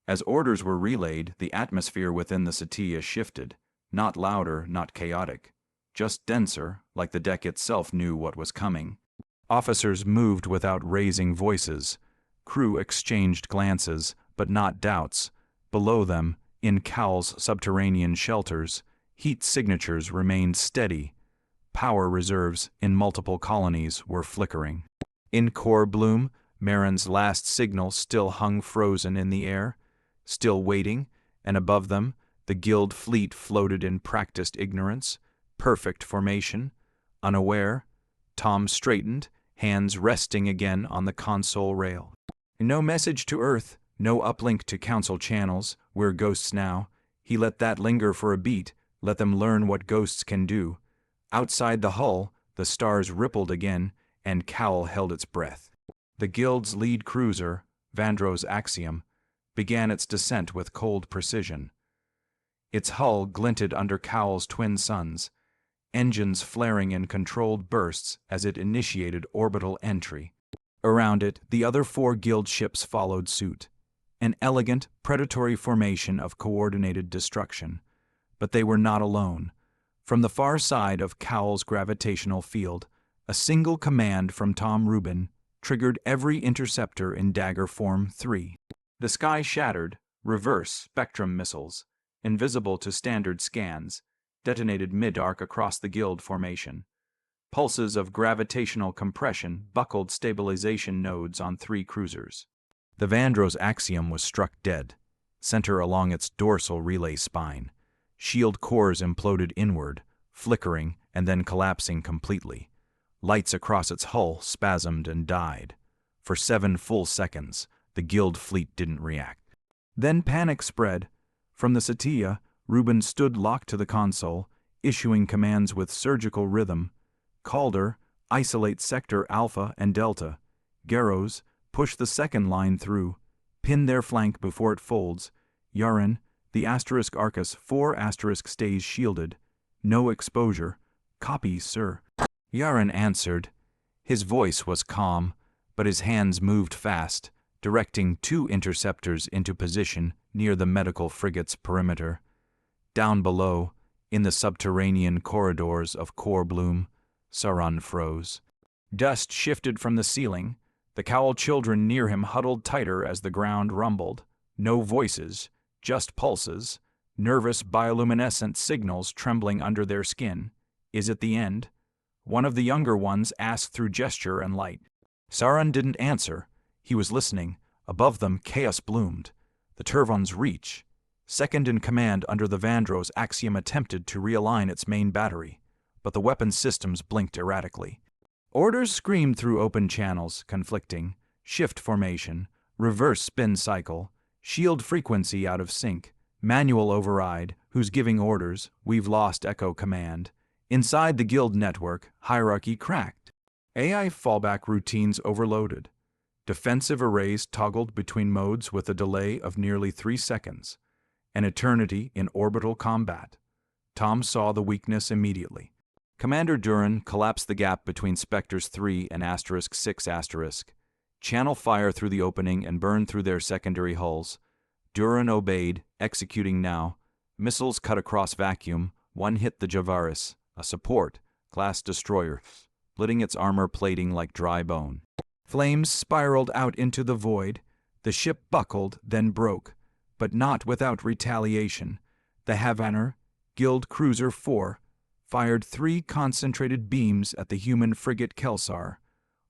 As orders were relayed, the atmosphere within the Satia shifted. Not louder, not chaotic. Just denser, like the deck itself knew what was coming. Officers moved without raising voices. Crew exchanged glances, but not doubts. Below them, in Cowl's subterranean shelters, heat signatures remained steady. Power reserves in multiple colonies were flickering. In Core Bloom, Marin's last signal still hung frozen in the air, still waiting, and above them, the guild fleet floated in practiced ignorance, perfect formation. Unaware, Tom straightened, hands resting again on the console rail. No message to Earth, no uplink to Council channels. We're ghosts now. He let that linger for a beat, let them learn what ghosts can do. Outside the hull, the stars rippled again, and Cowl held its breath. The guild's lead cruiser, Vandro's Axiom, began its descent with cold precision. Its hull glinted under Cowl's twin suns, engines flaring in controlled bursts as it initiated orbital entry. Around it, the other 4 guild ships followed suit, an elegant, predatory formation of coordinated destruction. But they were not alone. From the far side of Cowl's gravitational field, a single command from Tom Rubin triggered every interceptor in Dagger Form 3. The sky shattered, reverse spectrum missiles, invisible to standard scans, detonated mid-arc across the guild formation. Pulses of gravitational compression buckled stabilization nodes on 3 cruisers. The Vandro's axiom was struck dead, center along its dorsal relay spine. Shield cores imploded inward, flickering and then collapsing completely. Lights across its hull spasmed and died. For 7 full seconds, the guild fleet didn't react. Then panic spread. From the Satya, Rubin stood locked to the console, issuing commands with surgical rhythm. Calder, isolate Sector Alpha and Delta. Garrows, push the second line through. Pin their flank before it folds. Yaren, the Asterisk Arcus 4 asterisk stays shielded. No exposure. Copy, sir. Yaren answered. His voice was calm, but his hands moved fast, directing 2 interceptors into position near the medical frigate's perimeter. Down below, in the subterranean corridors of Core Bloom, Sauron froze. Dust shifted from the ceiling. The Cowl children near him huddled tighter as the ground rumbled. No voices, just pulses, nervous bioluminescent signals trembling under their skin. Is it the end? One of the younger ones asked through gesture and light. Sauron didn't answer. He was listening. Above them, chaos bloomed. The Turvon's reach. Second in command under the Vandro's axiom attempted to realign its main battery, but the weapons systems blinked erratically. Orders screamed through open channels, conflicting. Shift formation, reverse spin cycle, shield frequency out of sync, manual override, who's giving orders, we've lost echo command. Inside the guild network, hierarchy cracked. AI fallback routines overloaded. Defensive arrays toggled between modes with a delay of nearly 3 seconds. An eternity in orbital combat. Tom saw the weakness immediately. Commander Duran collapsed the gap between Spectres 3 and Asterisk 6 asterisk. Channel fire through the opening and burn through their secondary hulls. Duran obeyed, executing now. Missiles cut across vacuum. One hit the Javaris, a support, class destroyer, splitting its armor plating like dry bone. Flames spiraled out into the void. The ship buckled, then broke, but not without retaliation. The Havaner, Guild Cruiser 4, fired 3 concentrated beams at the human frigate Kelsar.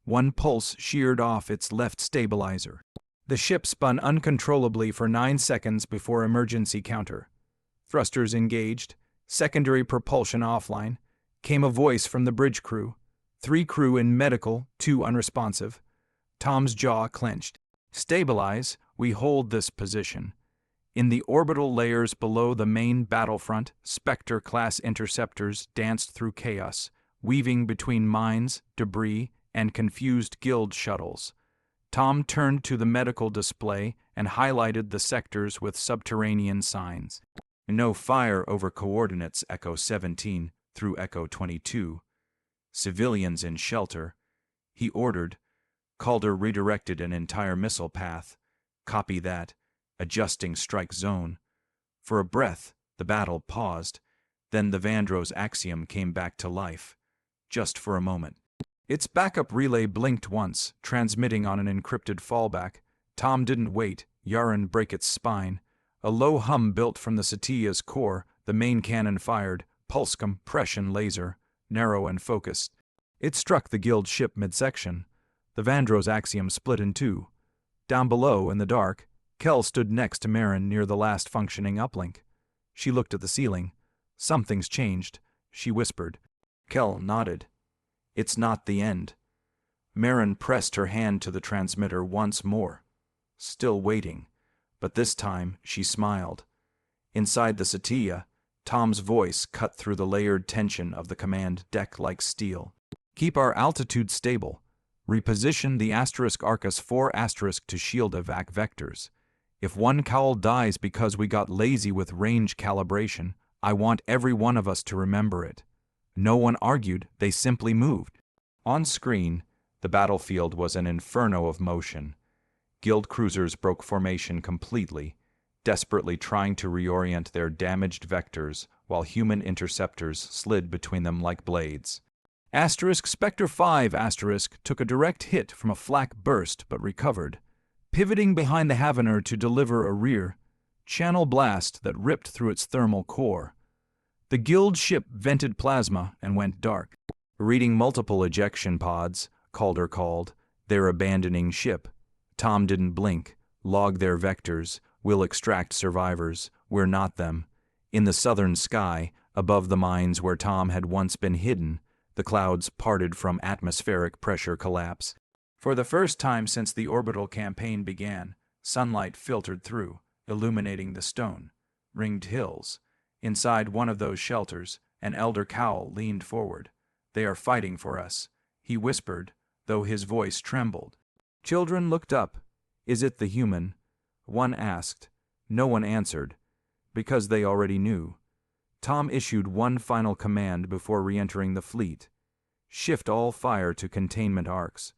One pulse sheared off its left stabilizer. The ship spun uncontrollably for 9 seconds before emergency counter. Thrusters engaged, secondary propulsion offline. Came a voice from the bridge crew. 3 crew in medical, 2 unresponsive. Tom's jaw clenched. Stabilize, we hold this position. In the orbital layers below the main battlefront, Spectre-class interceptors danced through chaos, weaving between mines, debris, and confused guild shuttles. Tom turned to the medical display and highlighted the sectors with subterranean signs. No fire over coordinates Echo 17 through Echo 22. Civilians in shelter. He ordered. Calder redirected an entire missile path. Copy that. Adjusting strike zone. For a breath, the battle paused. Then the Vandro's axiom came back to life. Just for a moment. Its backup relay blinked once, transmitting on an encrypted fallback. Tom didn't wait. Yaren brake its spine. A low hum built from the Satya's core. The main cannon fired. Pulse compression laser. Narrow and focused. It struck the guild ship midsection. The Vandro's axiom split in 2. Down below, in the dark, Kel stood next to Marin near the last functioning uplink. She looked at the ceiling. Something's changed, she whispered. Kel nodded. It's not the end. Marin pressed her hand to the transmitter once more. Still waiting, but this time she smiled. Inside the Satya, Tom's voice cut through the layered tension of the command deck like steel. Keep our altitude stable. Reposition the Asterisk Arcus 4 asterisk to shield evac vectors. If one cowl dies because we got lazy with range calibration, I want every one of us to remember it. No one argued, they simply moved. On screen, the battlefield was an inferno of motion. Guild cruisers broke formation completely, desperately trying to reorient their damaged vectors while human interceptors slid between them like blades. Spectre 5 took a direct hit from a flak burst but recovered, pivoting behind the Havener to deliver a rear channel blast that ripped through its thermal core. The Guild ship vented plasma and went dark. Reading multiple ejection pods, Calder called, "They're abandoning ship." Tom didn't blink. "Log their vectors. We'll extract survivors. We're not them." In the southern sky, above the mines where Tom had once been hidden, the clouds parted from atmospheric pressure collapse. For the first time since the orbital campaign began, sunlight filtered through, illuminating the stone-ringed hills. Inside one of those shelters, an elder cowl leaned forward. "They are fighting for us," he whispered, though his voice trembled. Children looked up. "Is it the human?" one asked. No one answered, because they already knew. Tom issued one final command before re-entering the fleet. "Shift all fire to containment arcs.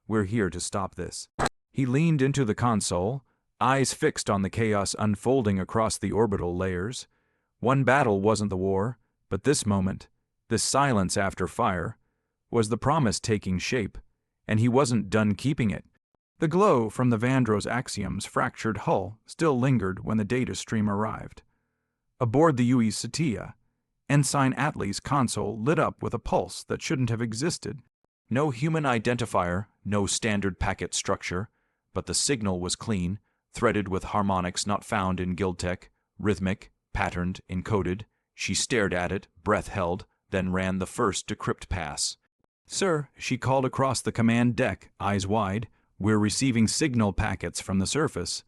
We're here to stop this." He leaned into the console, eyes fixed on the chaos unfolding across the orbital layers. One battle wasn't the war, but this moment, this silence after fire, was the promise taking shape, and he wasn't done keeping it. The glow from the Vandro's Axiom's fractured hull still lingered when the data stream arrived. Aboard the UE's Satia, Ensign Atlee's console lit up with a pulse that shouldn't have existed. No human identifier, no standard packet structure, but the signal was clean, threaded with harmonics not found in Guild tech, rhythmic, patterned, encoded. She stared at it, breath held, then ran the first decrypt pass. "Sir," she called across the command deck, eyes wide, "we're receiving signal packets from the surface.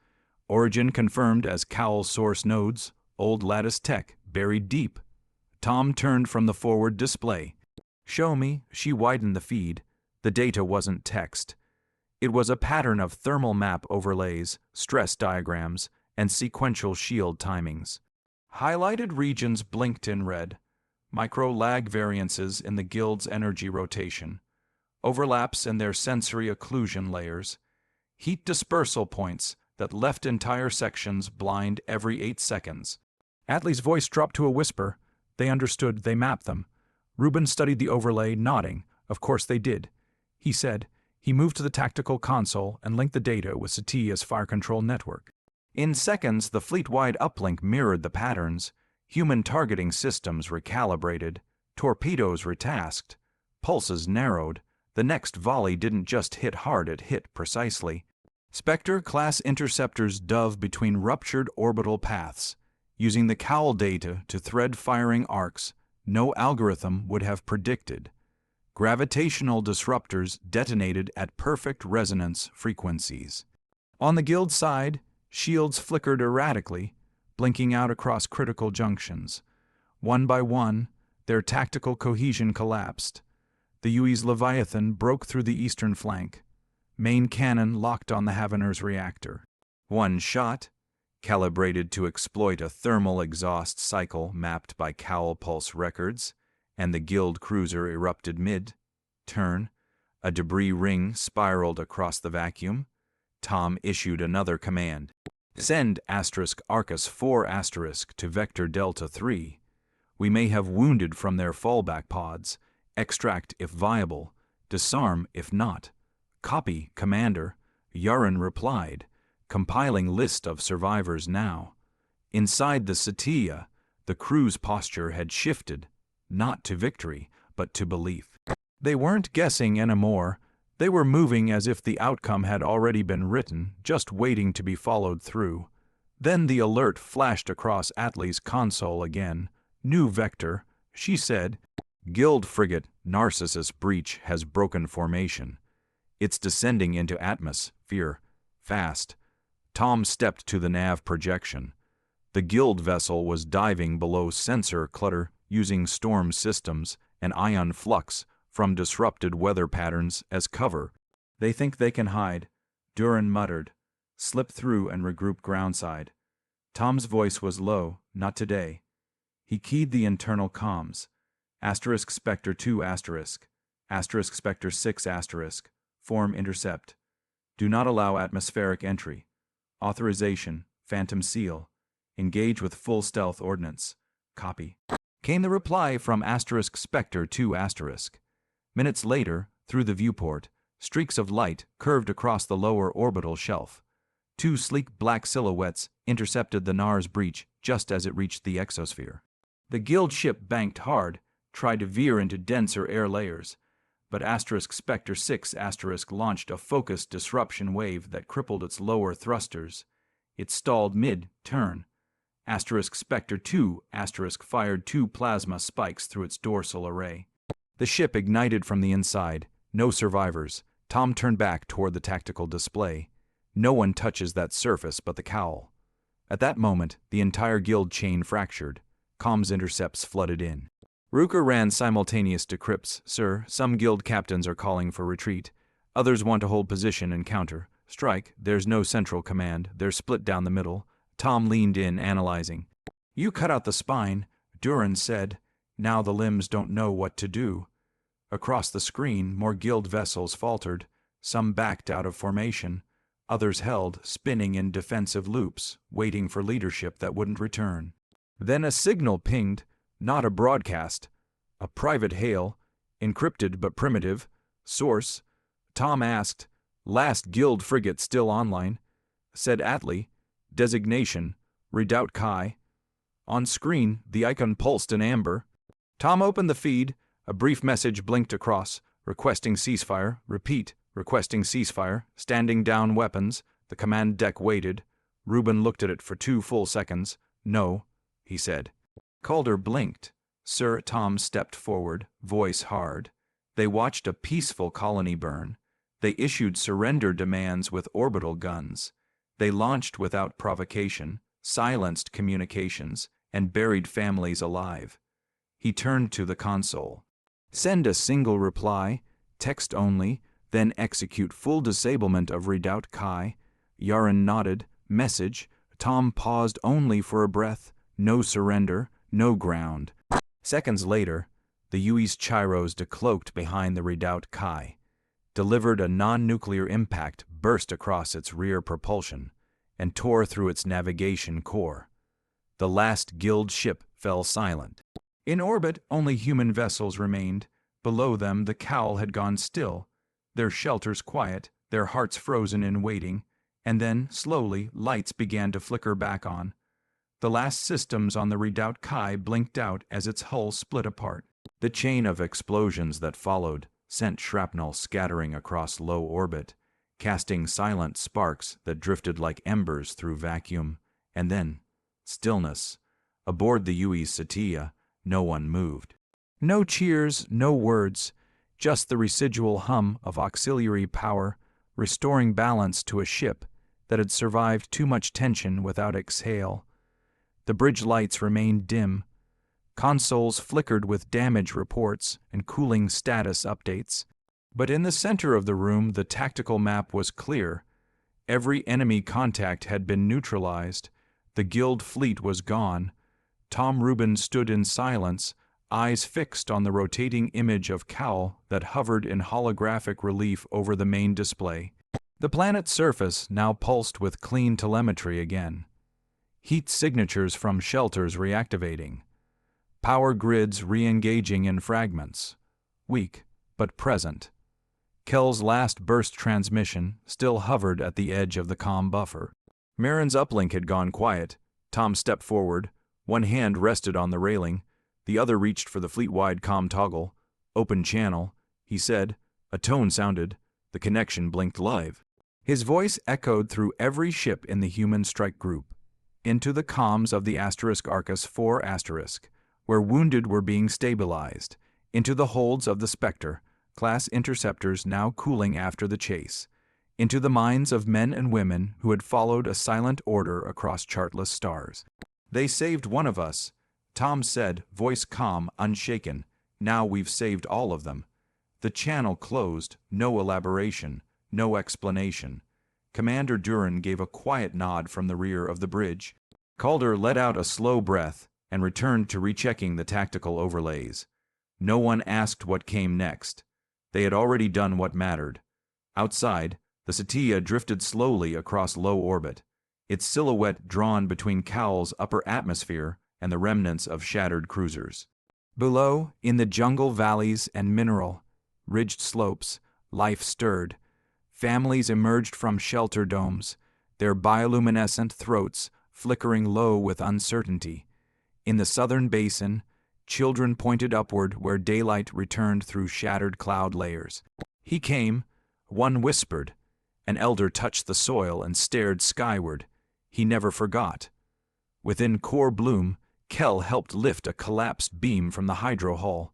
Origin confirmed as cowl source nodes, old lattice tech, buried deep." Tom turned from the forward display. "Show me." She widened the feed. The data wasn't text. It was a pattern of thermal map overlays, stress diagrams, and sequential shield timings. Highlighted regions blinked in red. Micro-lag variances in the Guild's energy rotation. Overlaps in their sensory occlusion layers. Heat dispersal points that left entire sections blind every 8 seconds. Atlee's voice dropped to a whisper. They understood, they mapped them. Reuben studied the overlay, nodding. Of course they did. He said. He moved to the tactical console and linked the data with Satia's fire control network. In seconds, the fleet-wide uplink mirrored the patterns. Human targeting systems recalibrated. Torpedoes retasked. Pulses narrowed. The next volley didn't just hit hard, it hit precisely. Spectre-class interceptors dove between ruptured orbital paths, using the cowl data to thread firing arcs no algorithm would have predicted. Gravitational disruptors detonated at perfect resonance frequencies. On the Guild side, shields flickered erratically, blinking out across critical junctions. One by one, their tactical cohesion collapsed. The UE's Leviathan broke through the eastern flank. Main cannon locked on the Havener's reactor. One shot, calibrated to exploit a thermal exhaust cycle mapped by cowl pulse records, and the Guild cruiser erupted mid-turn. A debris ring spiraled across the vacuum. Tom issued another command. "Send Arcus 4 to Vector Delta 3. We may have wounded from their fallback pods. Extract if viable. Disarm if not." "Copy, Commander." Yaren replied, compiling list of survivors now. Inside the Satia, the crew's posture had shifted, not to victory, but to belief. They weren't guessing anymore. They were moving as if the outcome had already been written, just waiting to be followed through. Then the alert flashed across Atlee's console again. "New vector," she said. "Guild frigate Narcissus breach has broken formation. It's descending into atmosphere. Fast." Tom stepped to the nav projection. The Guild vessel was diving below sensor clutter using storm systems and ion flux from disrupted weather patterns as cover. "They think they can hide," Duran muttered. Slip through and regroup groundside. Tom's voice was low, not today. He keyed the internal comms. Asterisk Spectre 2 asterisk. Asterisk Spectre 6 asterisk. Form intercept. Do not allow atmospheric entry. Authorization, Phantom Seal. Engage with full stealth ordnance. Copy. Came the reply from asterisk Spectre 2 asterisk. Minutes later, through the viewport, streaks of light curved across the lower orbital shelf. Two sleek black silhouettes intercepted the Nars breach just as it reached the exosphere. The Guild ship banked hard, tried to veer into denser air layers, but asterisk Spectre 6 asterisk launched a focused disruption wave that crippled its lower thrusters. It stalled mid-turn. Asterisk Spectre 2 asterisk fired two plasma spikes through its dorsal array. The ship ignited from the inside. No survivors. Tom turned back toward the tactical display. No one touches that surface but the cowl. At that moment, the entire Guild chain fractured. Comms intercepts flooded in. Ruker ran simultaneous decrypts. Sir, some Guild captains are calling for retreat. Others want to hold position and counter. Strike, there's no central command. They're split down the middle. Tom leaned in, analyzing. You cut out the spine, Duran said. Now the limbs don't know what to do. Across the screen, more Guild vessels faltered. Some backed out of formation. Others held, spinning in defensive loops, waiting for leadership that wouldn't return. Then a signal pinged, not a broadcast. A private hail, encrypted but primitive. Source. Tom asked, last Guild frigate still online? Said Atlee. Designation, Redoubt Kai. On screen, the icon pulsed in amber. Tom opened the feed. A brief message blinked across, requesting ceasefire. Repeat, requesting ceasefire. Standing down weapons. The command deck waited. Reuben looked at it for 2 full seconds. No, he said. Calder blinked. Sir, Tom stepped forward, voice hard. They watched a peaceful colony burn. They issued surrender demands with orbital guns. They launched without provocation, silenced communications, and buried families alive. He turned to the console. Send a single reply, text only, then execute full disablement of Redoubt Kai. Yaren nodded. Message. Tom paused only for a breath. No surrender, no ground. Seconds later, the UE's Chiros decloaked behind the Redoubt Kai. Delivered a non-nuclear impact burst across its rear propulsion and tore through its navigation core. The last Guild ship fell silent. In orbit, only human vessels remained. Below them, the cowl had gone still, their shelters quiet, their hearts frozen in waiting, and then, slowly, lights began to flicker back on. The last systems on the Redoubt Kai blinked out as its hull split apart. The chain of explosions that followed sent shrapnel scattering across low orbit, casting silent sparks that drifted like embers through vacuum, and then stillness. Aboard the UE's Satya, no one moved. No cheers, no words, just the residual hum of auxiliary power restoring balance to a ship that had survived too much tension without exhale. The bridge lights remained dim. Consoles flickered with damage reports and cooling status updates. But in the center of the room, the tactical map was clear. Every enemy contact had been neutralized. The Guild fleet was gone. Tom Reuben stood in silence, eyes fixed on the rotating image of Cowl that hovered in holographic relief over the main display. The planet's surface now pulsed with clean telemetry again. Heat signatures from shelters reactivating. Power grids re-engaging in fragments. Weak, but present. Kell's last burst transmission still hovered at the edge of the comm buffer. Marin's uplink had gone quiet. Tom stepped forward. One hand rested on the railing. The other reached for the fleet-wide comm toggle. Open channel, he said. A tone sounded. The connection blinked live. His voice echoed through every ship in the human strike group. Into the comms of the Arcus 4 asterisk, where wounded were being stabilized. Into the holds of the Spectre, class interceptors now cooling after the chase. Into the minds of men and women who had followed a silent order across chartless stars. They saved one of us, Tom said, voice calm, unshaken. Now we've saved all of them. The channel closed, no elaboration, no explanation. Commander Duran gave a quiet nod from the rear of the bridge. Calder let out a slow breath and returned to rechecking the tactical overlays. No one asked what came next. They had already done what mattered. Outside, the Satia drifted slowly across low orbit, its silhouette drawn between Cowl's upper atmosphere and the remnants of shattered cruisers. Below, in the jungle valleys and mineral-ridged slopes, life stirred. Families emerged from shelter domes, their bioluminescent throats flickering low with uncertainty. In the southern basin, children pointed upward where daylight returned through shattered cloud layers. He came, one whispered. An elder touched the soil and stared skyward. He never forgot. Within core bloom, Kell helped lift a collapsed beam from the hydro hull.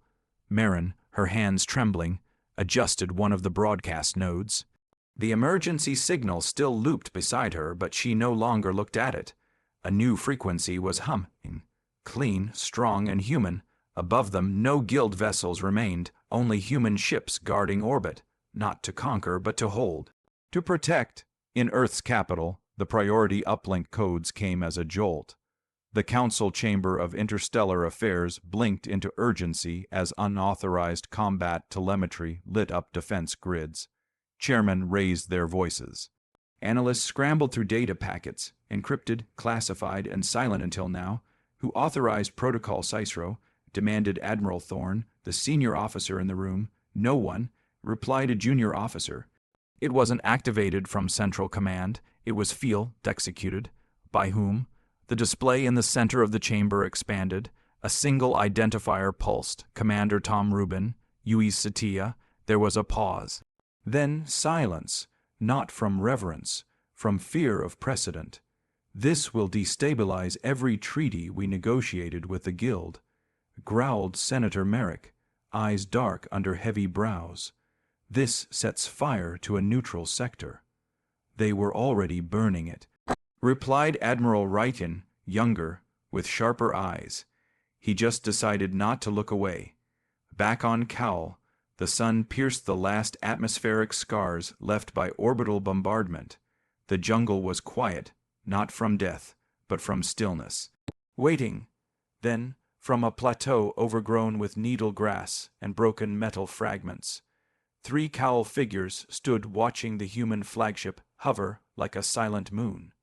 Marin, her hands trembling, adjusted one of the broadcast nodes. The emergency signal still looped beside her, but she no longer looked at it. A new frequency was humming. Clean, strong, and human. Above them, no guild vessels remained, only human ships guarding orbit, not to conquer but to hold. To protect. In Earth's capital, the priority uplink codes came as a jolt. The Council Chamber of Interstellar Affairs blinked into urgency as unauthorized combat telemetry lit up defense grids. Chairmen raised their voices. Analysts scrambled through data packets, encrypted, classified, and silent until now. Who authorized Protocol Cicero, demanded Admiral Thorne, the senior officer in the room. No one, replied a junior officer. It wasn't activated from Central Command. It was field executed. By whom? The display in the center of the chamber expanded. A single identifier pulsed. Commander Tom Rubin, Uis Satia. There was a pause. Then silence, not from reverence, from fear of precedent. This will destabilize every treaty we negotiated with the Guild, growled Senator Merrick, eyes dark under heavy brows. This sets fire to a neutral sector. They were already burning it, replied Admiral Wrighton, younger, with sharper eyes. He just decided not to look away. Back on Cowl, the sun pierced the last atmospheric scars left by orbital bombardment. The jungle was quiet, not from death, but from stillness. Waiting. Then, from a plateau overgrown with needle grass and broken metal fragments, 3 cowl figures stood watching the human flagship hover like a silent moon.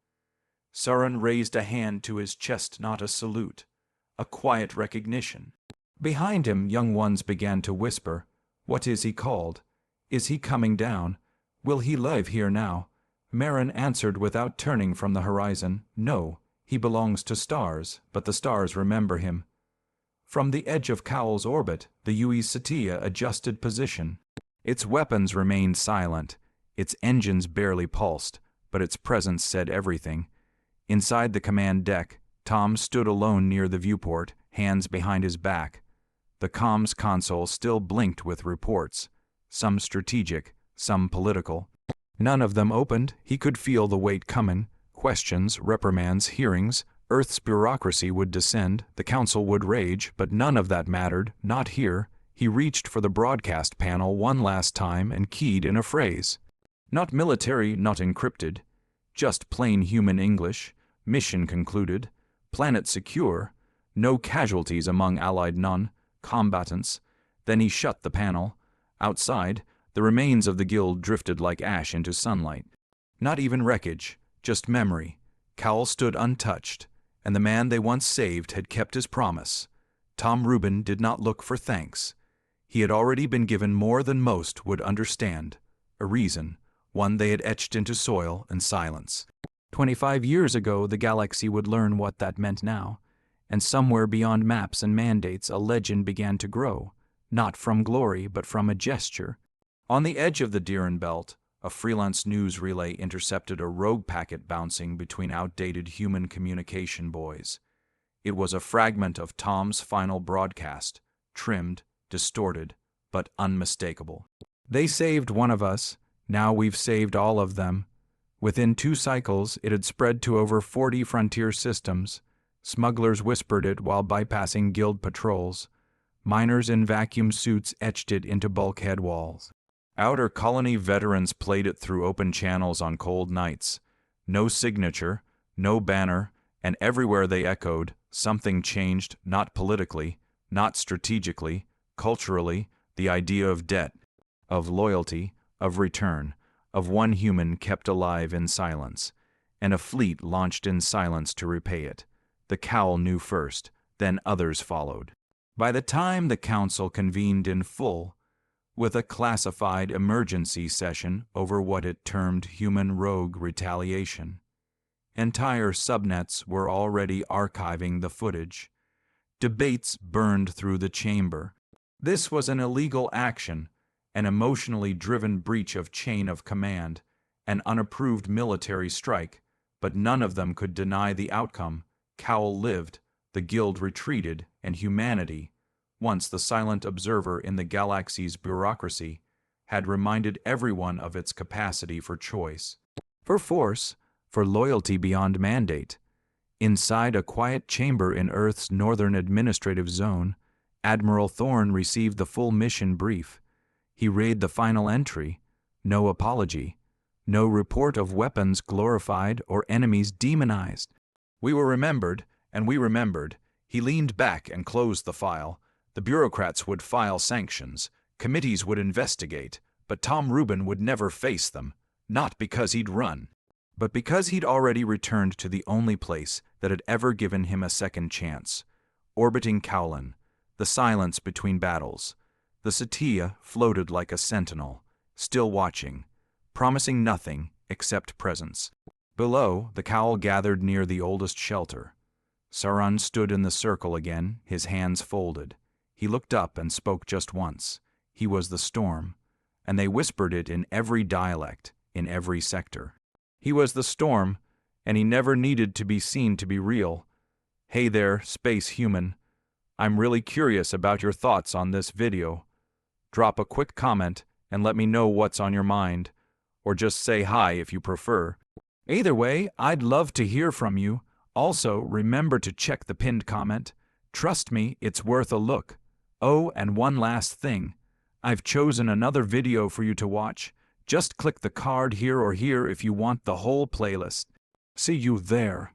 Saran raised a hand to his chest, not a salute, a quiet recognition. Behind him, young ones began to whisper, "What is he called? Is he coming down? Will he live here now?" Marin answered without turning from the horizon, "No, he belongs to stars, but the stars remember him." From the edge of Cowl's orbit, the Uis Satia adjusted position. Its weapons remained silent, its engines barely pulsed, but its presence said everything. Inside the command deck, Tom stood alone near the viewport, hands behind his back. The comms console still blinked with reports, some strategic, some political. None of them opened. He could feel the weight coming. Questions, reprimands, hearings. Earth's bureaucracy would descend, the council would rage, but none of that mattered, not here. He reached for the broadcast panel one last time and keyed in a phrase. Not military, not encrypted. Just plain human English. Mission concluded. Planet secure. No casualties among allied non-combatants. Then he shut the panel. Outside, the remains of the guild drifted like ash into sunlight. Not even wreckage, just memory. Cowl stood untouched, and the man they once saved had kept his promise. Tom Rubin did not look for thanks. He had already been given more than most would understand. A reason, one they had etched into soil and silence. 25 years ago, the galaxy would learn what that meant now, and somewhere beyond maps and mandates a legend began to grow, not from glory but from a gesture. On the edge of the Deeren Belt, a freelance news relay intercepted a rogue packet bouncing between outdated human communication buoys. It was a fragment of Tom's final broadcast, trimmed, distorted, but unmistakable. "They saved one of us. Now we've saved all of them." Within 2 cycles, it had spread to over 40 frontier systems. Smugglers whispered it while bypassing guild patrols. Miners in vacuum suits etched it into bulkhead walls. Outer Colony veterans played it through open channels on cold nights. No signature, no banner, and everywhere they echoed, something changed, not politically, not strategically, culturally, the idea of debt, of loyalty, of return, of one human kept alive in silence, and a fleet launched in silence to repay it. The cowl knew first, then others followed. By the time the council convened in full, with a classified emergency session over what it termed human rogue retaliation, entire subnets were already archiving the footage. Debates burned through the chamber. This was an illegal action, an emotionally driven breach of chain of command, an unapproved military strike, but none of them could deny the outcome. Cowl lived, the guild retreated, and humanity, once the silent observer in the galaxy's bureaucracy, had reminded everyone of its capacity for choice, for force, for loyalty beyond mandate. Inside a quiet chamber in Earth's northern administrative zone, Admiral Thorne received the full mission brief. He read the final entry. No apology. No report of weapons glorified or enemies demonized. We were remembered, and we remembered. He leaned back and closed the file. The bureaucrats would file sanctions. Committees would investigate. But Tom Rubin would never face them. Not because he'd run, but because he'd already returned to the only place that had ever given him a second chance. Orbiting Cowlin, the silence between battles. The Satya floated like a sentinel, still watching, promising nothing except presence. Below, the cowl gathered near the oldest shelter. Saran stood in the circle again, his hands folded. He looked up and spoke just once. He was the storm, and they whispered it in every dialect, in every sector. He was the storm, and he never needed to be seen to be real. Hey there, space human. I'm really curious about your thoughts on this video. Drop a quick comment and let me know what's on your mind, or just say hi if you prefer. Either way, I'd love to hear from you. Also, remember to check the pinned comment. Trust me, it's worth a look. Oh, and one last thing. I've chosen another video for you to watch. Just click the card here or here if you want the whole playlist. See you there.